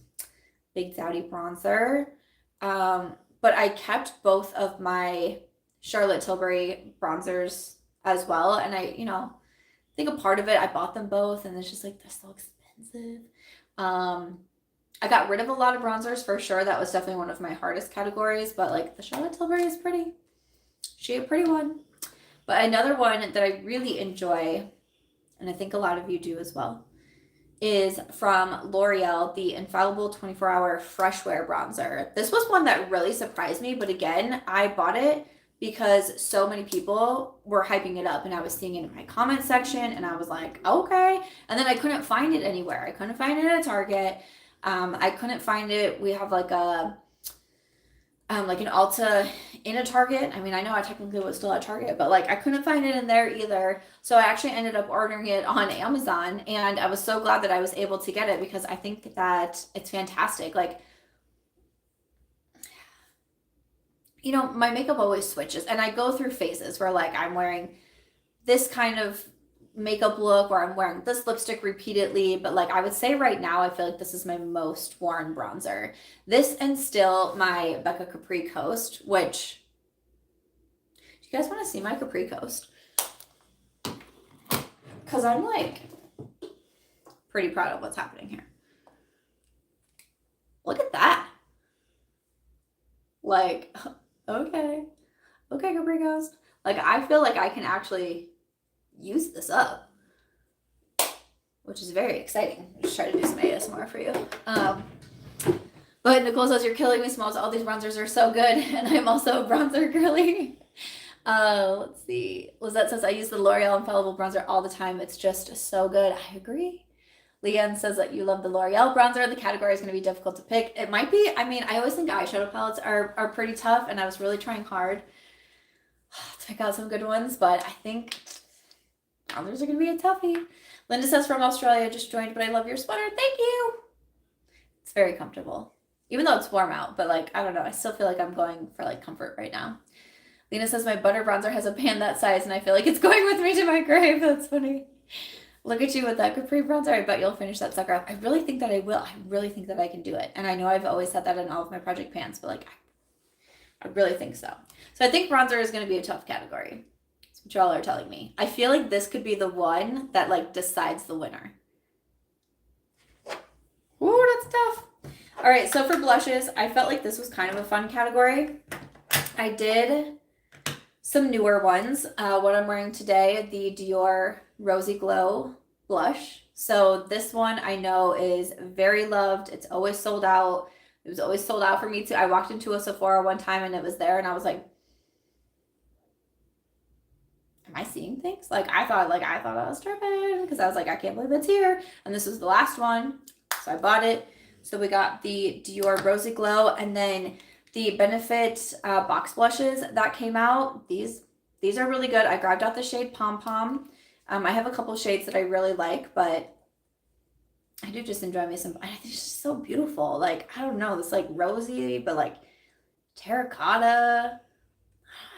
big dowdy bronzer. But I kept both of my Charlotte Tilbury bronzers as well, and I think a part of it, I bought them both, and it's just like, they're so expensive. I got rid of a lot of bronzers for sure. That was definitely one of my hardest categories, but like the Charlotte Tilbury is pretty. She a pretty one. But another one that I really enjoy, and I think a lot of you do as well, is from L'Oreal, the Infallible 24-Hour Fresh Wear Bronzer. This was one that really surprised me, but again, I bought it because so many people were hyping it up and I was seeing it in my comment section and I was like, okay. And then I couldn't find it anywhere. I couldn't find it at Target. I couldn't find it. We have like an Ulta in a Target. I mean, I know I technically was still at Target, but like I couldn't find it in there either. So I actually ended up ordering it on Amazon and I was so glad that I was able to get it because I think that it's fantastic. Like, you know, my makeup always switches and I go through phases where like I'm wearing this kind of makeup look or I'm wearing this lipstick repeatedly, but like I would say right now I feel like this is my most worn bronzer. This and still my Becca Capri Coast, which, do you guys want to see my Capri Coast? Because I'm like pretty proud of what's happening here. Look at that. Like, okay, Capri Coast. Like I feel like I can actually use this up, which is very exciting. Just try to do some ASMR for you. But Nicole says, you're killing me, Smalls. All these bronzers are so good. And I'm also a bronzer girly. Let's see. Lizette says, I use the L'Oreal Infallible Bronzer all the time. It's just so good. I agree. Leanne says that you love the L'Oreal bronzer. The category is going to be difficult to pick. It might be. I mean, I always think eyeshadow palettes are pretty tough. And I was really trying hard to pick out some good ones. But I think bronzers are going to be a toughie. Linda says from Australia, just joined, but I love your sweater. Thank you. It's very comfortable. Even though it's warm out, but like, I don't know. I still feel like I'm going for like comfort right now. Lena says my butter bronzer has a pan that size and I feel like it's going with me to my grave. That's funny. Look at you with that Capri bronzer. I bet you'll finish that sucker up. I really think that I will. I really think that I can do it. And I know I've always said that in all of my project pans, but like, I really think so. So I think bronzer is going to be a tough category. That's what y'all are telling me. I feel like this could be the one that like decides the winner. Ooh, that's tough. All right, so for blushes, I felt like this was kind of a fun category. I did some newer ones. What I'm wearing today, the Dior Rosy Glow blush. So this one I know is very loved. It's always sold out. It was always sold out for me too. I walked into a Sephora one time and it was there and I was like, am I seeing things? Like I thought I was tripping because I was like, I can't believe it's here. And this was the last one. So I bought it. So we got the Dior Rosy Glow and then the Benefit box blushes that came out. These are really good. I grabbed out the shade Pom Pom. I have a couple shades that I really like, but I do just enjoy me some. I think it's just so beautiful. Like, I don't know, this like rosy, but like terracotta.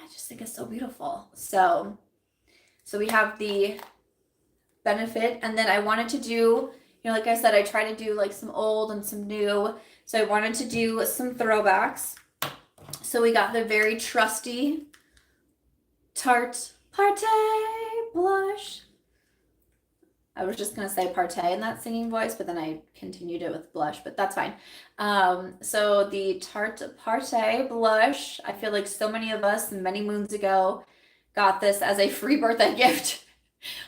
I just think it's so beautiful. So we have the Benefit, and then I wanted to do, you know, like I said, I try to do like some old and some new. So I wanted to do some throwbacks. So we got the very trusty Tarte blush. I was just going to say Partey in that singing voice, but then I continued it with blush, but that's fine. So the Tarte Partey blush, I feel like so many of us many moons ago got this as a free birthday gift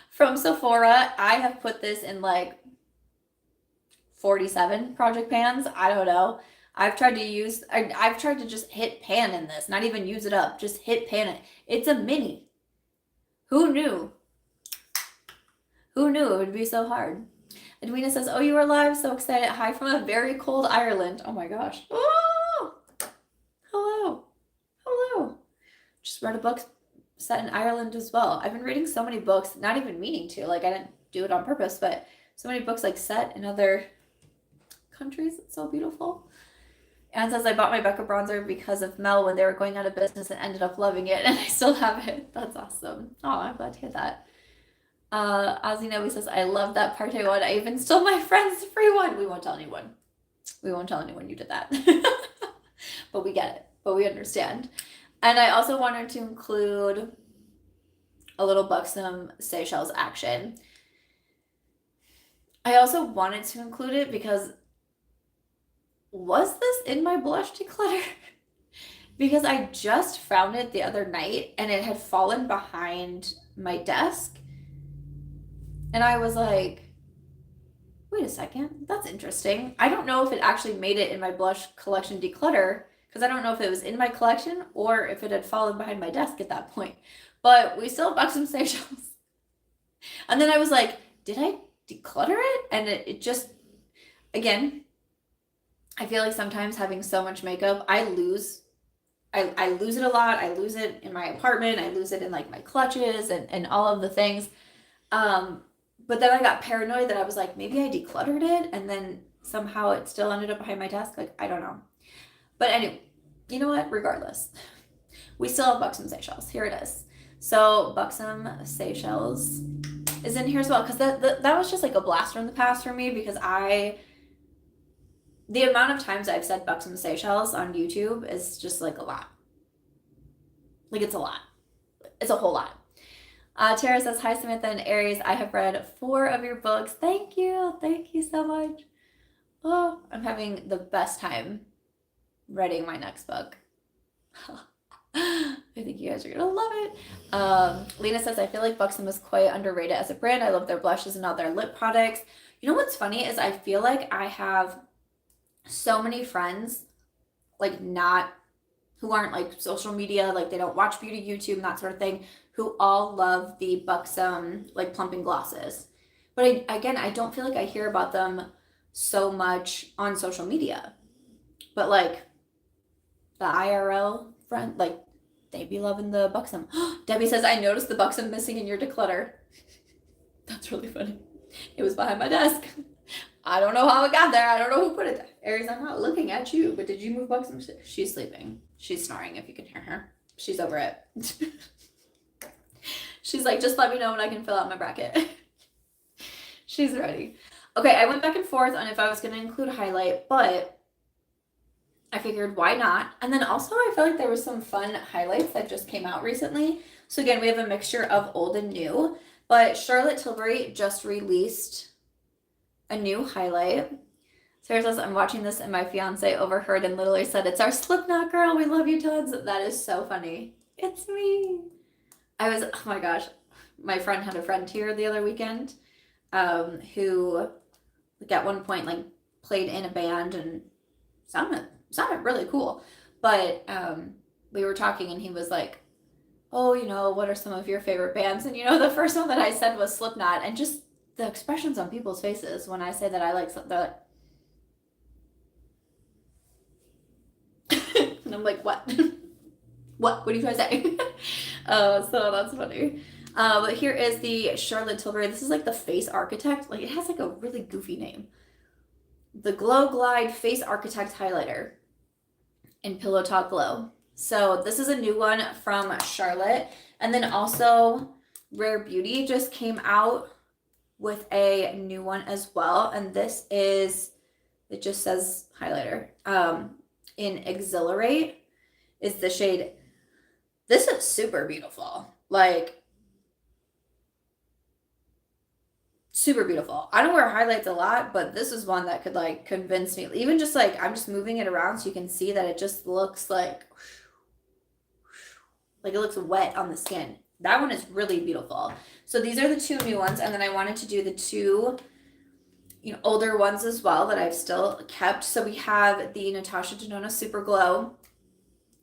from Sephora. I have put this in like 47 project pans. I don't know. I've tried to just hit pan in this, not even use it up, just hit pan it. It's a mini. Who knew? Who knew it would be so hard? Edwina says, oh, you are live. So excited. Hi from a very cold Ireland. Oh my gosh. Oh, hello. Hello. Just read a book set in Ireland as well. I've been reading so many books, not even meaning to. Like, I didn't do it on purpose, but so many books like set in other countries. It's so beautiful. Anne says, I bought my Becca bronzer because of Mel when they were going out of business and ended up loving it, and I still have it. That's awesome. Oh, I'm glad to hear that. Ozzy Novi says, I love that Partey one. I even stole my friend's free one. We won't tell anyone. We won't tell anyone you did that. But we get it. But we understand. And I also wanted to include a little Buxom Seychelles action. I also wanted to include it because was this in my blush declutter? Because I just found it the other night and it had fallen behind my desk. And I was like, wait a second, that's interesting. I don't know if it actually made it in my blush collection declutter because I don't know if it was in my collection or if it had fallen behind my desk at that point. But we still have some Seychelles. And then I was like, did I declutter it? And it just, again, I feel like sometimes having so much makeup, I lose it a lot. I lose it in my apartment. I lose it in like my clutches and all of the things. Um, but then I got paranoid that I was like, maybe I decluttered it and then somehow it still ended up behind my desk. Like, I don't know. But anyway, you know what? Regardless, we still have Buxom Seychelles. Here it is. So Buxom Seychelles is in here as well because that was just like a blast from the past for me because the amount of times I've said Buxom Seychelles on YouTube is just like a lot. Like it's a lot. It's a whole lot. Tara says, hi, Samantha and Aries. I have read 4 of your books. Thank you. Thank you so much. Oh, I'm having the best time writing my next book. I think you guys are going to love it. Lena says, I feel like Buxom is quite underrated as a brand. I love their blushes and all their lip products. You know what's funny is I feel like I have so many friends, like not, who aren't like social media, like they don't watch beauty YouTube and that sort of thing, who all love the Buxom like plumping glosses. But I don't feel like I hear about them so much on social media. But like the IRL friend, like they be loving the Buxom. Debbie says, I noticed the Buxom missing in your declutter. That's really funny. It was behind my desk. I don't know how it got there. I don't know who put it there. Aries, I'm not looking at you, but did you move Buxom? She's sleeping. She's snoring if you can hear her. She's over it. She's like, just let me know when I can fill out my bracket. She's ready. Okay, I went back and forth on if I was going to include highlight, but I figured why not? And then also I feel like there was some fun highlights that just came out recently. So again, we have a mixture of old and new, but Charlotte Tilbury just released a new highlight. Sarah says, I'm watching this and my fiance overheard and literally said, it's our Slipknot girl. We love you tons. That is so funny. It's me. Oh my gosh. My friend had a friend here the other weekend who like at one point like played in a band and sounded really cool. But we were talking and he was like, oh, what are some of your favorite bands? And the first one that I said was Slipknot, and just the expressions on people's faces when I say that I like Slipknot, they're like, and I'm like, what? What are you trying to say? So that's funny. But here is the Charlotte Tilbury. This is like the Face Architect. Like it has like a really goofy name. The Glow Glide Face Architect Highlighter in Pillow Talk Glow. So this is a new one from Charlotte. And then also Rare Beauty just came out with a new one as well. And this is, it just says highlighter. In Exhilarate is the shade. This is super beautiful. Like, super beautiful. I don't wear highlights a lot, but this is one that could like convince me. Even just like, I'm just moving it around so you can see that it just looks like it looks wet on the skin. That one is really beautiful. So these are the 2 new ones. And then I wanted to do the 2 older ones as well that I've still kept. So we have the Natasha Denona Super Glow.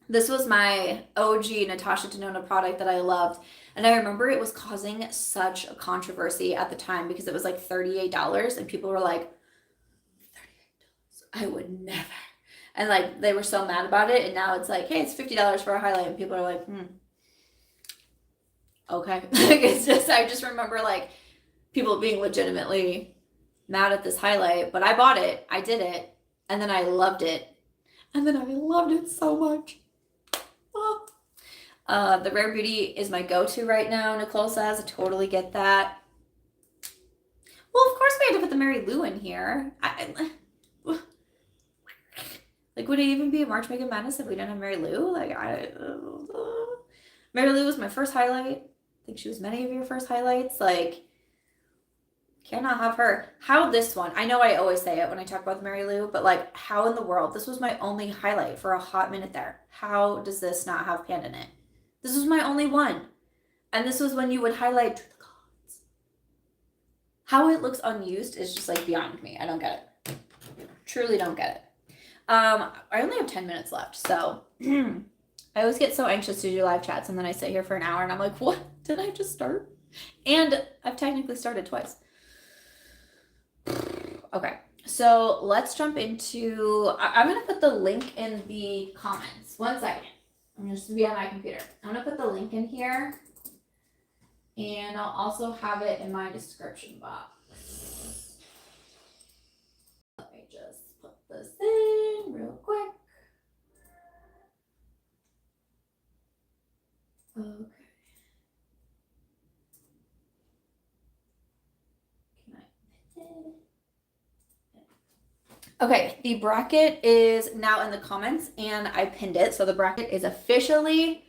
This was my OG Natasha Denona product that I loved. And I remember it was causing such a controversy at the time because it was like $38 and people were like, $38? I would never. And like they were so mad about it. And now it's like, hey, it's $50 for a highlight. And people are like, okay. It's just, I just remember like people being legitimately mad at this highlight, but I bought it, I did it, and then I loved it. And then I loved it so much. Oh. The Rare Beauty is my go-to right now, Nicole says. I totally get that. Well, of course we had to put the Mary Lou in here. Like, would it even be a March Makeup Madness if we didn't have Mary Lou? Like, Mary Lou was my first highlight. I think she was many of your first highlights. Like, Cannot have her. How this one? I know I always say it when I talk about the Mary Lou, but like, how in the world? This was my only highlight for a hot minute there. How does this not have pan in it? This was my only one. And this was when you would highlight to the gods. How it looks unused is just like beyond me. I don't get it. Truly don't get it. I only have 10 minutes left, so I always get so anxious to do live chats, and then I sit here for an hour and I'm like, what? Did I just start? And I've technically started twice. Okay, so let's jump into, I'm going to put the link in the comments. 1 second. I'm just going to be on my computer. I'm going to put the link in here, and I'll also have it in my description box. Let me just put this in real quick. Okay. Okay, the bracket is now in the comments, and I pinned it. So the bracket is officially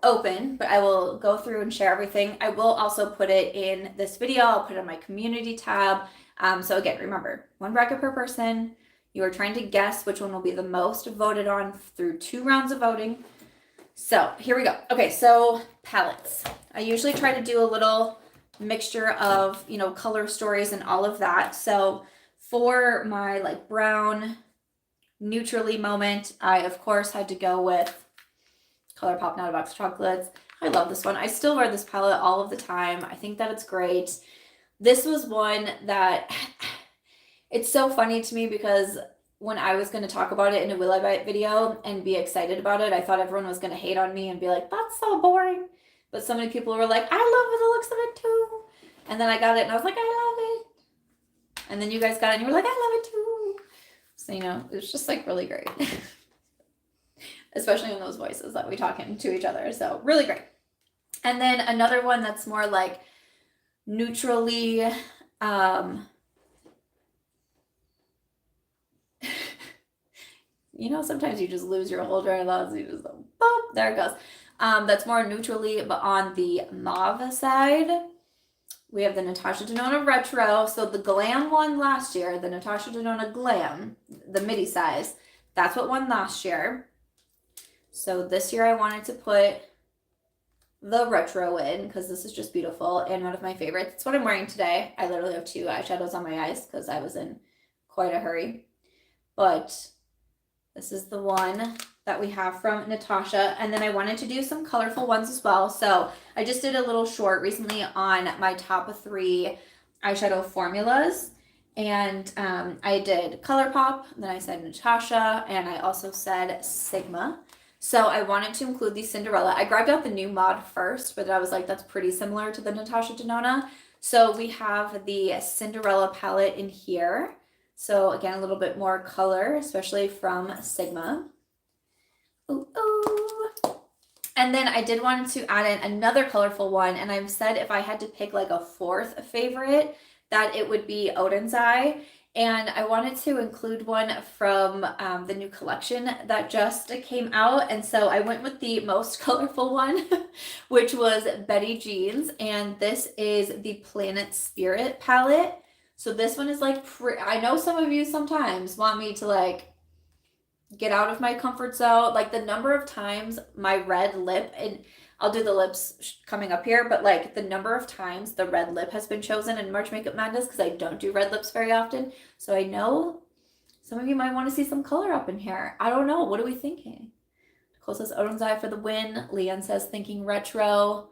open, but I will go through and share everything. I will also put it in this video. I'll put it in my community tab. So again, remember, 1 bracket per person. You are trying to guess which one will be the most voted on through 2 rounds of voting. So here we go. Okay, so palettes. I usually try to do a little mixture of, you know, color stories and all of that. So for my like brown neutrally moment, I of course had to go with ColourPop Not a Box of Chocolates. I love this one. I still wear this palette all of the time. I think that it's great. This was one that it's so funny to me because when I was going to talk about it in a Will I Buy It video and be excited about it, I thought everyone was going to hate on me and be like, that's so boring. But so many people were like, I love the looks of it too. And then I got it and I was like, I love it. And then you guys got it and you were like, I love it too. So, you know, it was just like really great. Especially in those voices that we talk into each other. So really great. And then another one that's more like neutrally, you know, sometimes you just lose your whole train of thoughts. You just go, boop, there it goes. That's more neutrally, but on the mauve side, we have the Natasha Denona Retro. So the Glam won last year, the Natasha Denona Glam, the midi size, that's what won last year. So this year I wanted to put the Retro in because this is just beautiful and one of my favorites. It's what I'm wearing today. I literally have 2 eyeshadows on my eyes because I was in quite a hurry. But this is the one that we have from Natasha. And then I wanted to do some colorful ones as well. So I just did a little short recently on my top 3 eyeshadow formulas. And I did ColourPop, then I said Natasha, and I also said Sigma. So I wanted to include the Cinderella. I grabbed out the new mod first, but I was like, that's pretty similar to the Natasha Denona. So we have the Cinderella palette in here. So again, a little bit more color, especially from Sigma. Ooh, ooh. And then I did want to add in another colorful one, and I've said if I had to pick like a 4th favorite, that it would be Odin's Eye. And I wanted to include one from the new collection that just came out. And so I went with the most colorful one, which was Betty Jean's. And this is the Planet Spirit palette. So this one is like, I know some of you sometimes want me to like get out of my comfort zone. Like the number of times my red lip, and I'll do the lips coming up here, but like the number of times the red lip has been chosen in March Makeup Madness, because I don't do red lips very often. So I know some of you might want to see some color up in here. I don't know. What are we thinking? Nicole says Odin's Eye for the win. Leanne says thinking retro.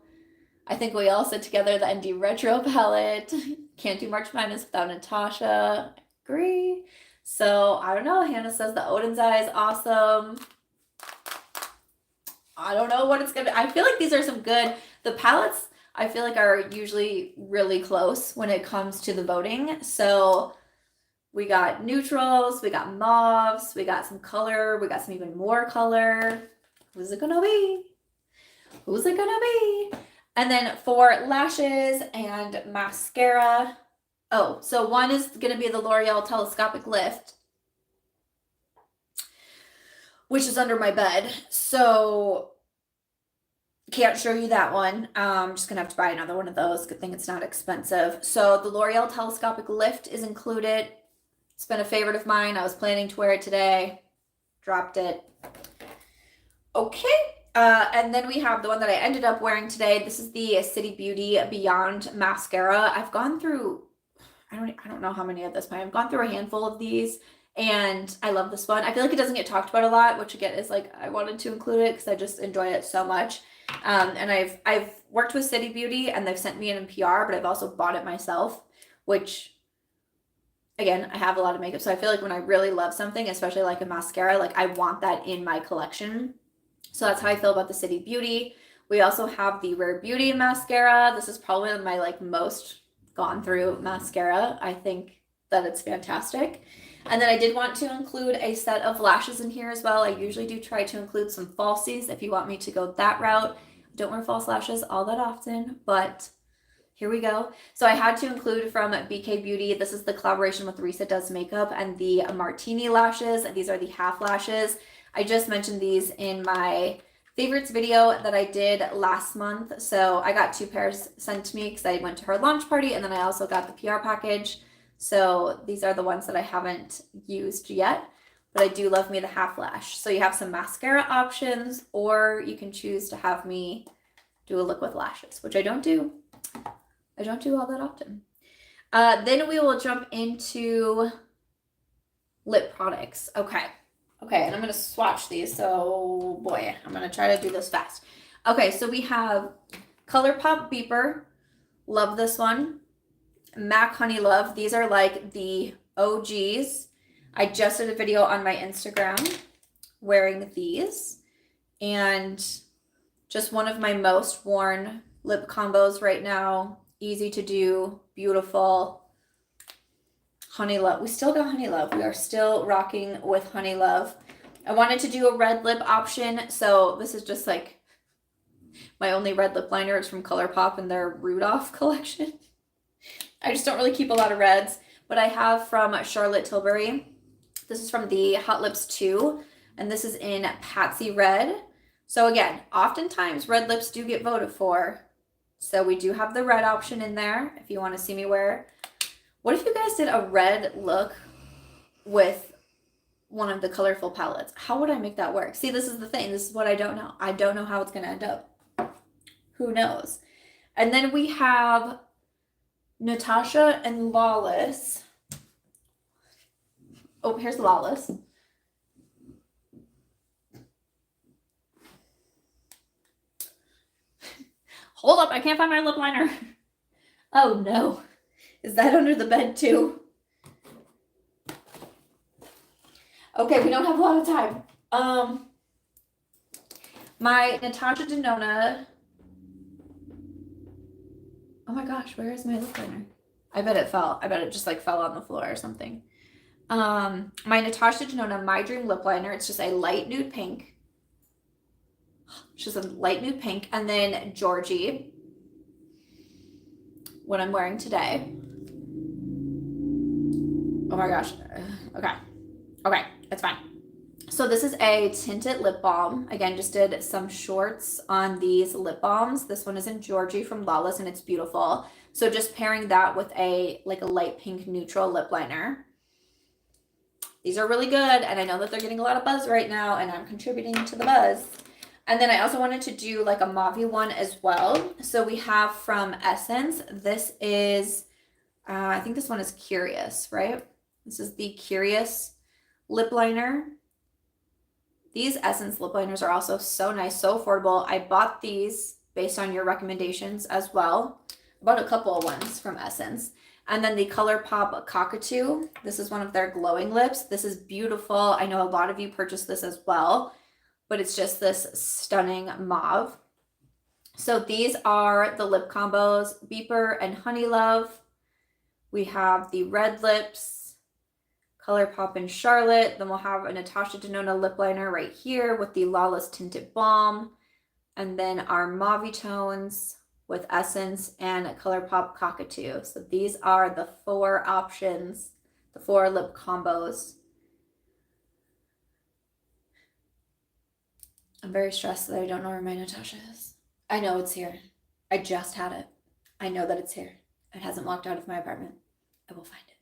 I think we all said together the ND Retro palette. Can't do March Madness without Natasha. I agree. So I don't know. Hannah says the Odin's Eye is awesome. I don't know what it's gonna be. I feel like these are some good, the palettes I feel like are usually really close when it comes to the voting. So we got neutrals, we got mauves, we got some color, we got some even more color. Who's it gonna be? Who's it gonna be? And then for lashes and mascara, oh, so one is gonna be the L'Oreal Telescopic Lift, which is under my bed. So Can't show you that one. I'm just gonna have to buy another one of those. Good thing it's not expensive. So the L'Oreal telescopic lift is included. It's been a favorite of mine. I was planning to wear it today. Dropped it. Okay. And then we have the one that I ended up wearing today. This is the City Beauty Beyond Mascara. I've gone through, I don't know how many at this point. I've gone through a handful of these, and I love this one. I feel like it doesn't get talked about a lot, which again is like I wanted to include it because I just enjoy it so much. And I've worked with City Beauty, and they've sent me an PR, but I've also bought it myself, which again, I have a lot of makeup, so I feel like when I really love something, especially like a mascara, like I want that in my collection. So that's how I feel about the City Beauty. We also have the Rare Beauty mascara. This is probably my like most gone through mascara. I think that it's fantastic. And then I did want to include a set of lashes in here as well. I usually do try to include some falsies if you want me to go that route. I don't wear false lashes all that often, but here we go. So I had to include from BK Beauty. This is the collaboration with Risa Does Makeup and the Martini lashes. These are the half lashes. I just mentioned these in my favorites video that I did last month. So I got 2 pairs sent to me because I went to her launch party, and then I also got the PR package. So these are the ones that I haven't used yet, but I do love me the half lash. So you have some mascara options, or you can choose to have me do a look with lashes, which I don't do. I don't do all that often. Then we will jump into lip products. Okay, and I'm going to swatch these. So, boy, I'm going to try to do this fast. Okay, so we have ColourPop Beeper. Love this one. MAC Honey Love. These are like the OGs. I just did a video on my Instagram wearing these. And just one of my most worn lip combos right now. Easy to do, beautiful. Honey Love. We still got Honey Love. We are still rocking with Honey Love. I wanted to do a red lip option, so this is just like my only red lip liner. It's from ColourPop in their Rudolph collection. I just don't really keep a lot of reds, but I have from Charlotte Tilbury. This is from the Hot Lips 2, and this is in Patsy Red. So again, oftentimes red lips do get voted for. So we do have the red option in there if you want to see me wear. What if you guys did a red look with one of the colorful palettes? How would I make that work? See, this is the thing. This is what I don't know. I don't know how it's going to end up. Who knows? And then we have Natasha and Lawless. Oh, here's Lawless. Hold up, I can't find my lip liner. Oh no. Is that under the bed too? Okay, we don't have a lot of time. My Natasha Denona. Oh my gosh, where is my lip liner? I bet it fell. I bet it just like fell on the floor or something. My Natasha Denona My Dream lip liner. It's just a light nude pink. She's a light nude pink. And then Georgie, what I'm wearing today. Oh my gosh. Okay, it's fine. So this is a tinted lip balm. Again, just did some shorts on these lip balms. This one is in Georgie from Lawless, and it's beautiful. So just pairing that with a light pink neutral lip liner. These are really good, and I know that they're getting a lot of buzz right now, and I'm contributing to the buzz. And then I also wanted to do like a mauve one as well. So we have from Essence. This is, I think this one is Curious, right? This is the Curious lip liner. These Essence lip liners are also so nice, so affordable. I bought these based on your recommendations as well. I bought a couple of ones from Essence. And then the ColourPop Cockatoo. This is one of their glowing lips. This is beautiful. I know a lot of you purchased this as well, but it's just this stunning mauve. So these are the lip combos, Beeper and Honey Love. We have the red lips, ColourPop and Charlotte. Then we'll have a Natasha Denona lip liner right here with the Lawless Tinted Balm. And then our mauve tones with Essence and ColourPop Cockatoo. So these are the 4 options, the 4 lip combos. I'm very stressed that I don't know where my Natasha is. I know it's here. I just had it. I know that it's here. It hasn't walked out of my apartment. I will find it.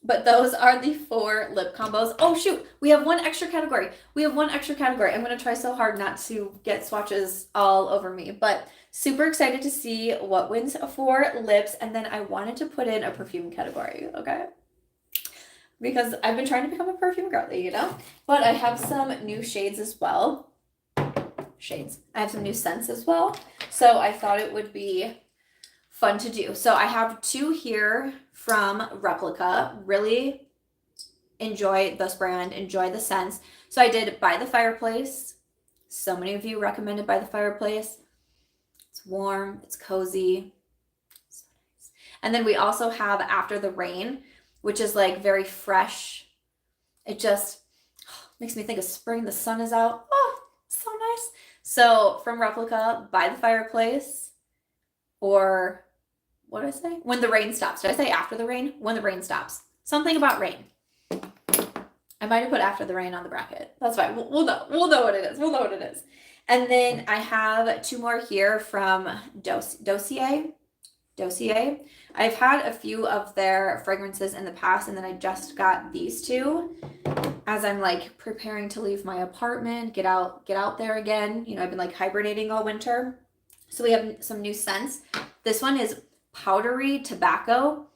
But those are the 4 lip combos. Oh shoot, we have one extra category. I'm gonna try so hard not to get swatches all over me, but super excited to see what wins for lips. And then I wanted to put in a perfume category, okay? Because I've been trying to become a perfume girly, you know? But I have some new shades as well. I have some new scents as well. So I thought it would be fun to do. So I have 2 here from Replica. Really enjoy this brand, enjoy the scents. So I did By the Fireplace. So many of you recommended By the Fireplace. It's warm, it's cozy. So nice. And then we also have After the Rain, which is like very fresh. It just makes me think of spring. The sun is out. Oh, so nice. So from Replica, By the Fireplace, or what did I say? When the Rain Stops. Did I say After the Rain? When the Rain Stops. Something about rain. I might have put After the Rain on the bracket. That's fine. We'll know. We'll know what it is. We'll know what it is. And then I have 2 more here from Dossier. I've had a few of their fragrances in the past, and then I just got these 2 as I'm like preparing to leave my apartment, get out there again. You know, I've been like hibernating all winter. So we have some new scents. This one is Powdery Tobacco.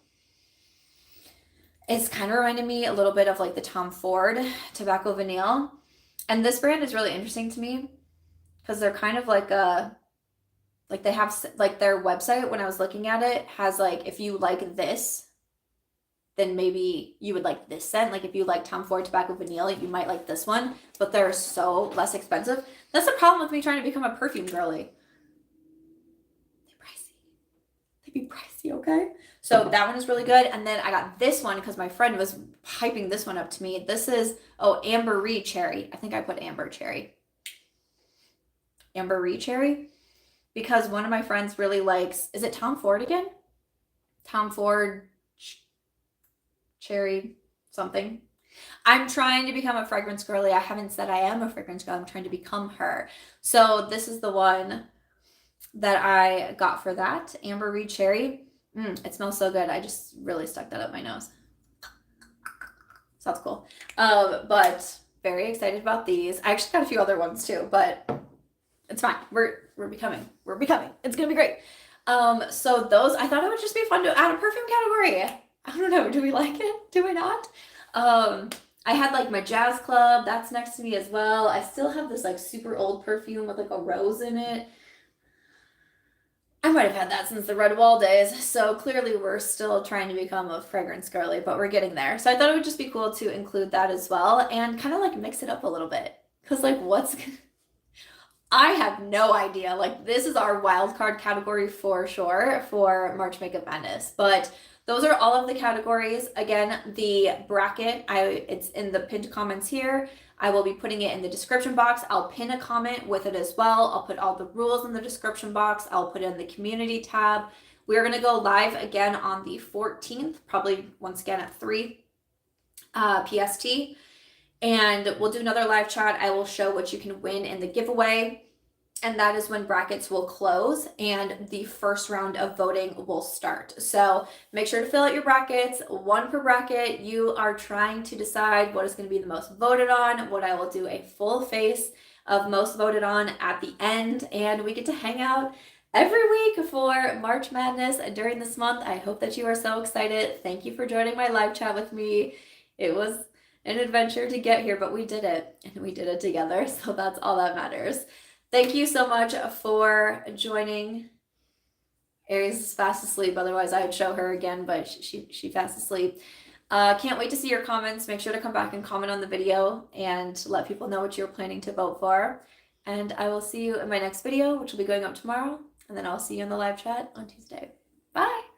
It's kind of reminding me a little bit of like the Tom Ford Tobacco Vanille. And this brand is really interesting to me because they're kind of like they have like their website, when I was looking at it, has like, if you like this, then maybe you would like this scent. Like if you like Tom Ford Tobacco Vanille, you might like this one, but they're so less expensive. That's the problem with me trying to become a perfume girly. They'd be pricey, okay? So that one is really good. And then I got this one because my friend was hyping this one up to me. This is, Ambery Cherry. I think I put Amber Cherry. Ambery Cherry. Because one of my friends really likes, is it Tom Ford again? Tom Ford Cherry something. I'm trying to become a fragrance girly. I haven't said I am a fragrance girl. I'm trying to become her. So this is the one that I got for that. Ambery Cherry. It smells so good. I just really stuck that up my nose. Sounds cool. But very excited about these. I actually got a few other ones too, but it's fine. We're becoming. It's gonna be great. So those, I thought it would just be fun to add a perfume category. I don't know. Do we like it? Do we not? I had like my Jazz Club. That's next to me as well. I still have this like super old perfume with like a rose in it. I might have had that since the Red Wall days. So clearly we're still trying to become a fragrance girly, but we're getting there. So I thought it would just be cool to include that as well and kind of like mix it up a little bit. Cause like I have no idea. Like this is our wild card category for sure for March Makeup Madness, but those are all of the categories. Again, the bracket, it's in the pinned comments here. I will be putting it in the description box. I'll pin a comment with it as well. I'll put all the rules in the description box. I'll put it in the community tab. We're going to go live again on the 14th, probably once again at 3 PST. And we'll do another live chat. I will show what you can win in the giveaway. And that is when brackets will close and the first round of voting will start. So make sure to fill out your brackets, 1 per bracket. You are trying to decide what is going to be the most voted on. What I will do a full face of most voted on at the end. And we get to hang out every week for March Madness during this month. I hope that you are so excited. Thank you for joining my live chat with me. It was an adventure to get here, but we did it and we did it together. So that's all that matters. Thank you so much for joining. Aries is fast asleep, otherwise I'd show her again, but she fast asleep. Can't wait to see your comments. Make sure to come back and comment on the video and let people know what you're planning to vote for. And I will see you in my next video, which will be going up tomorrow. And then I'll see you in the live chat on Tuesday. Bye!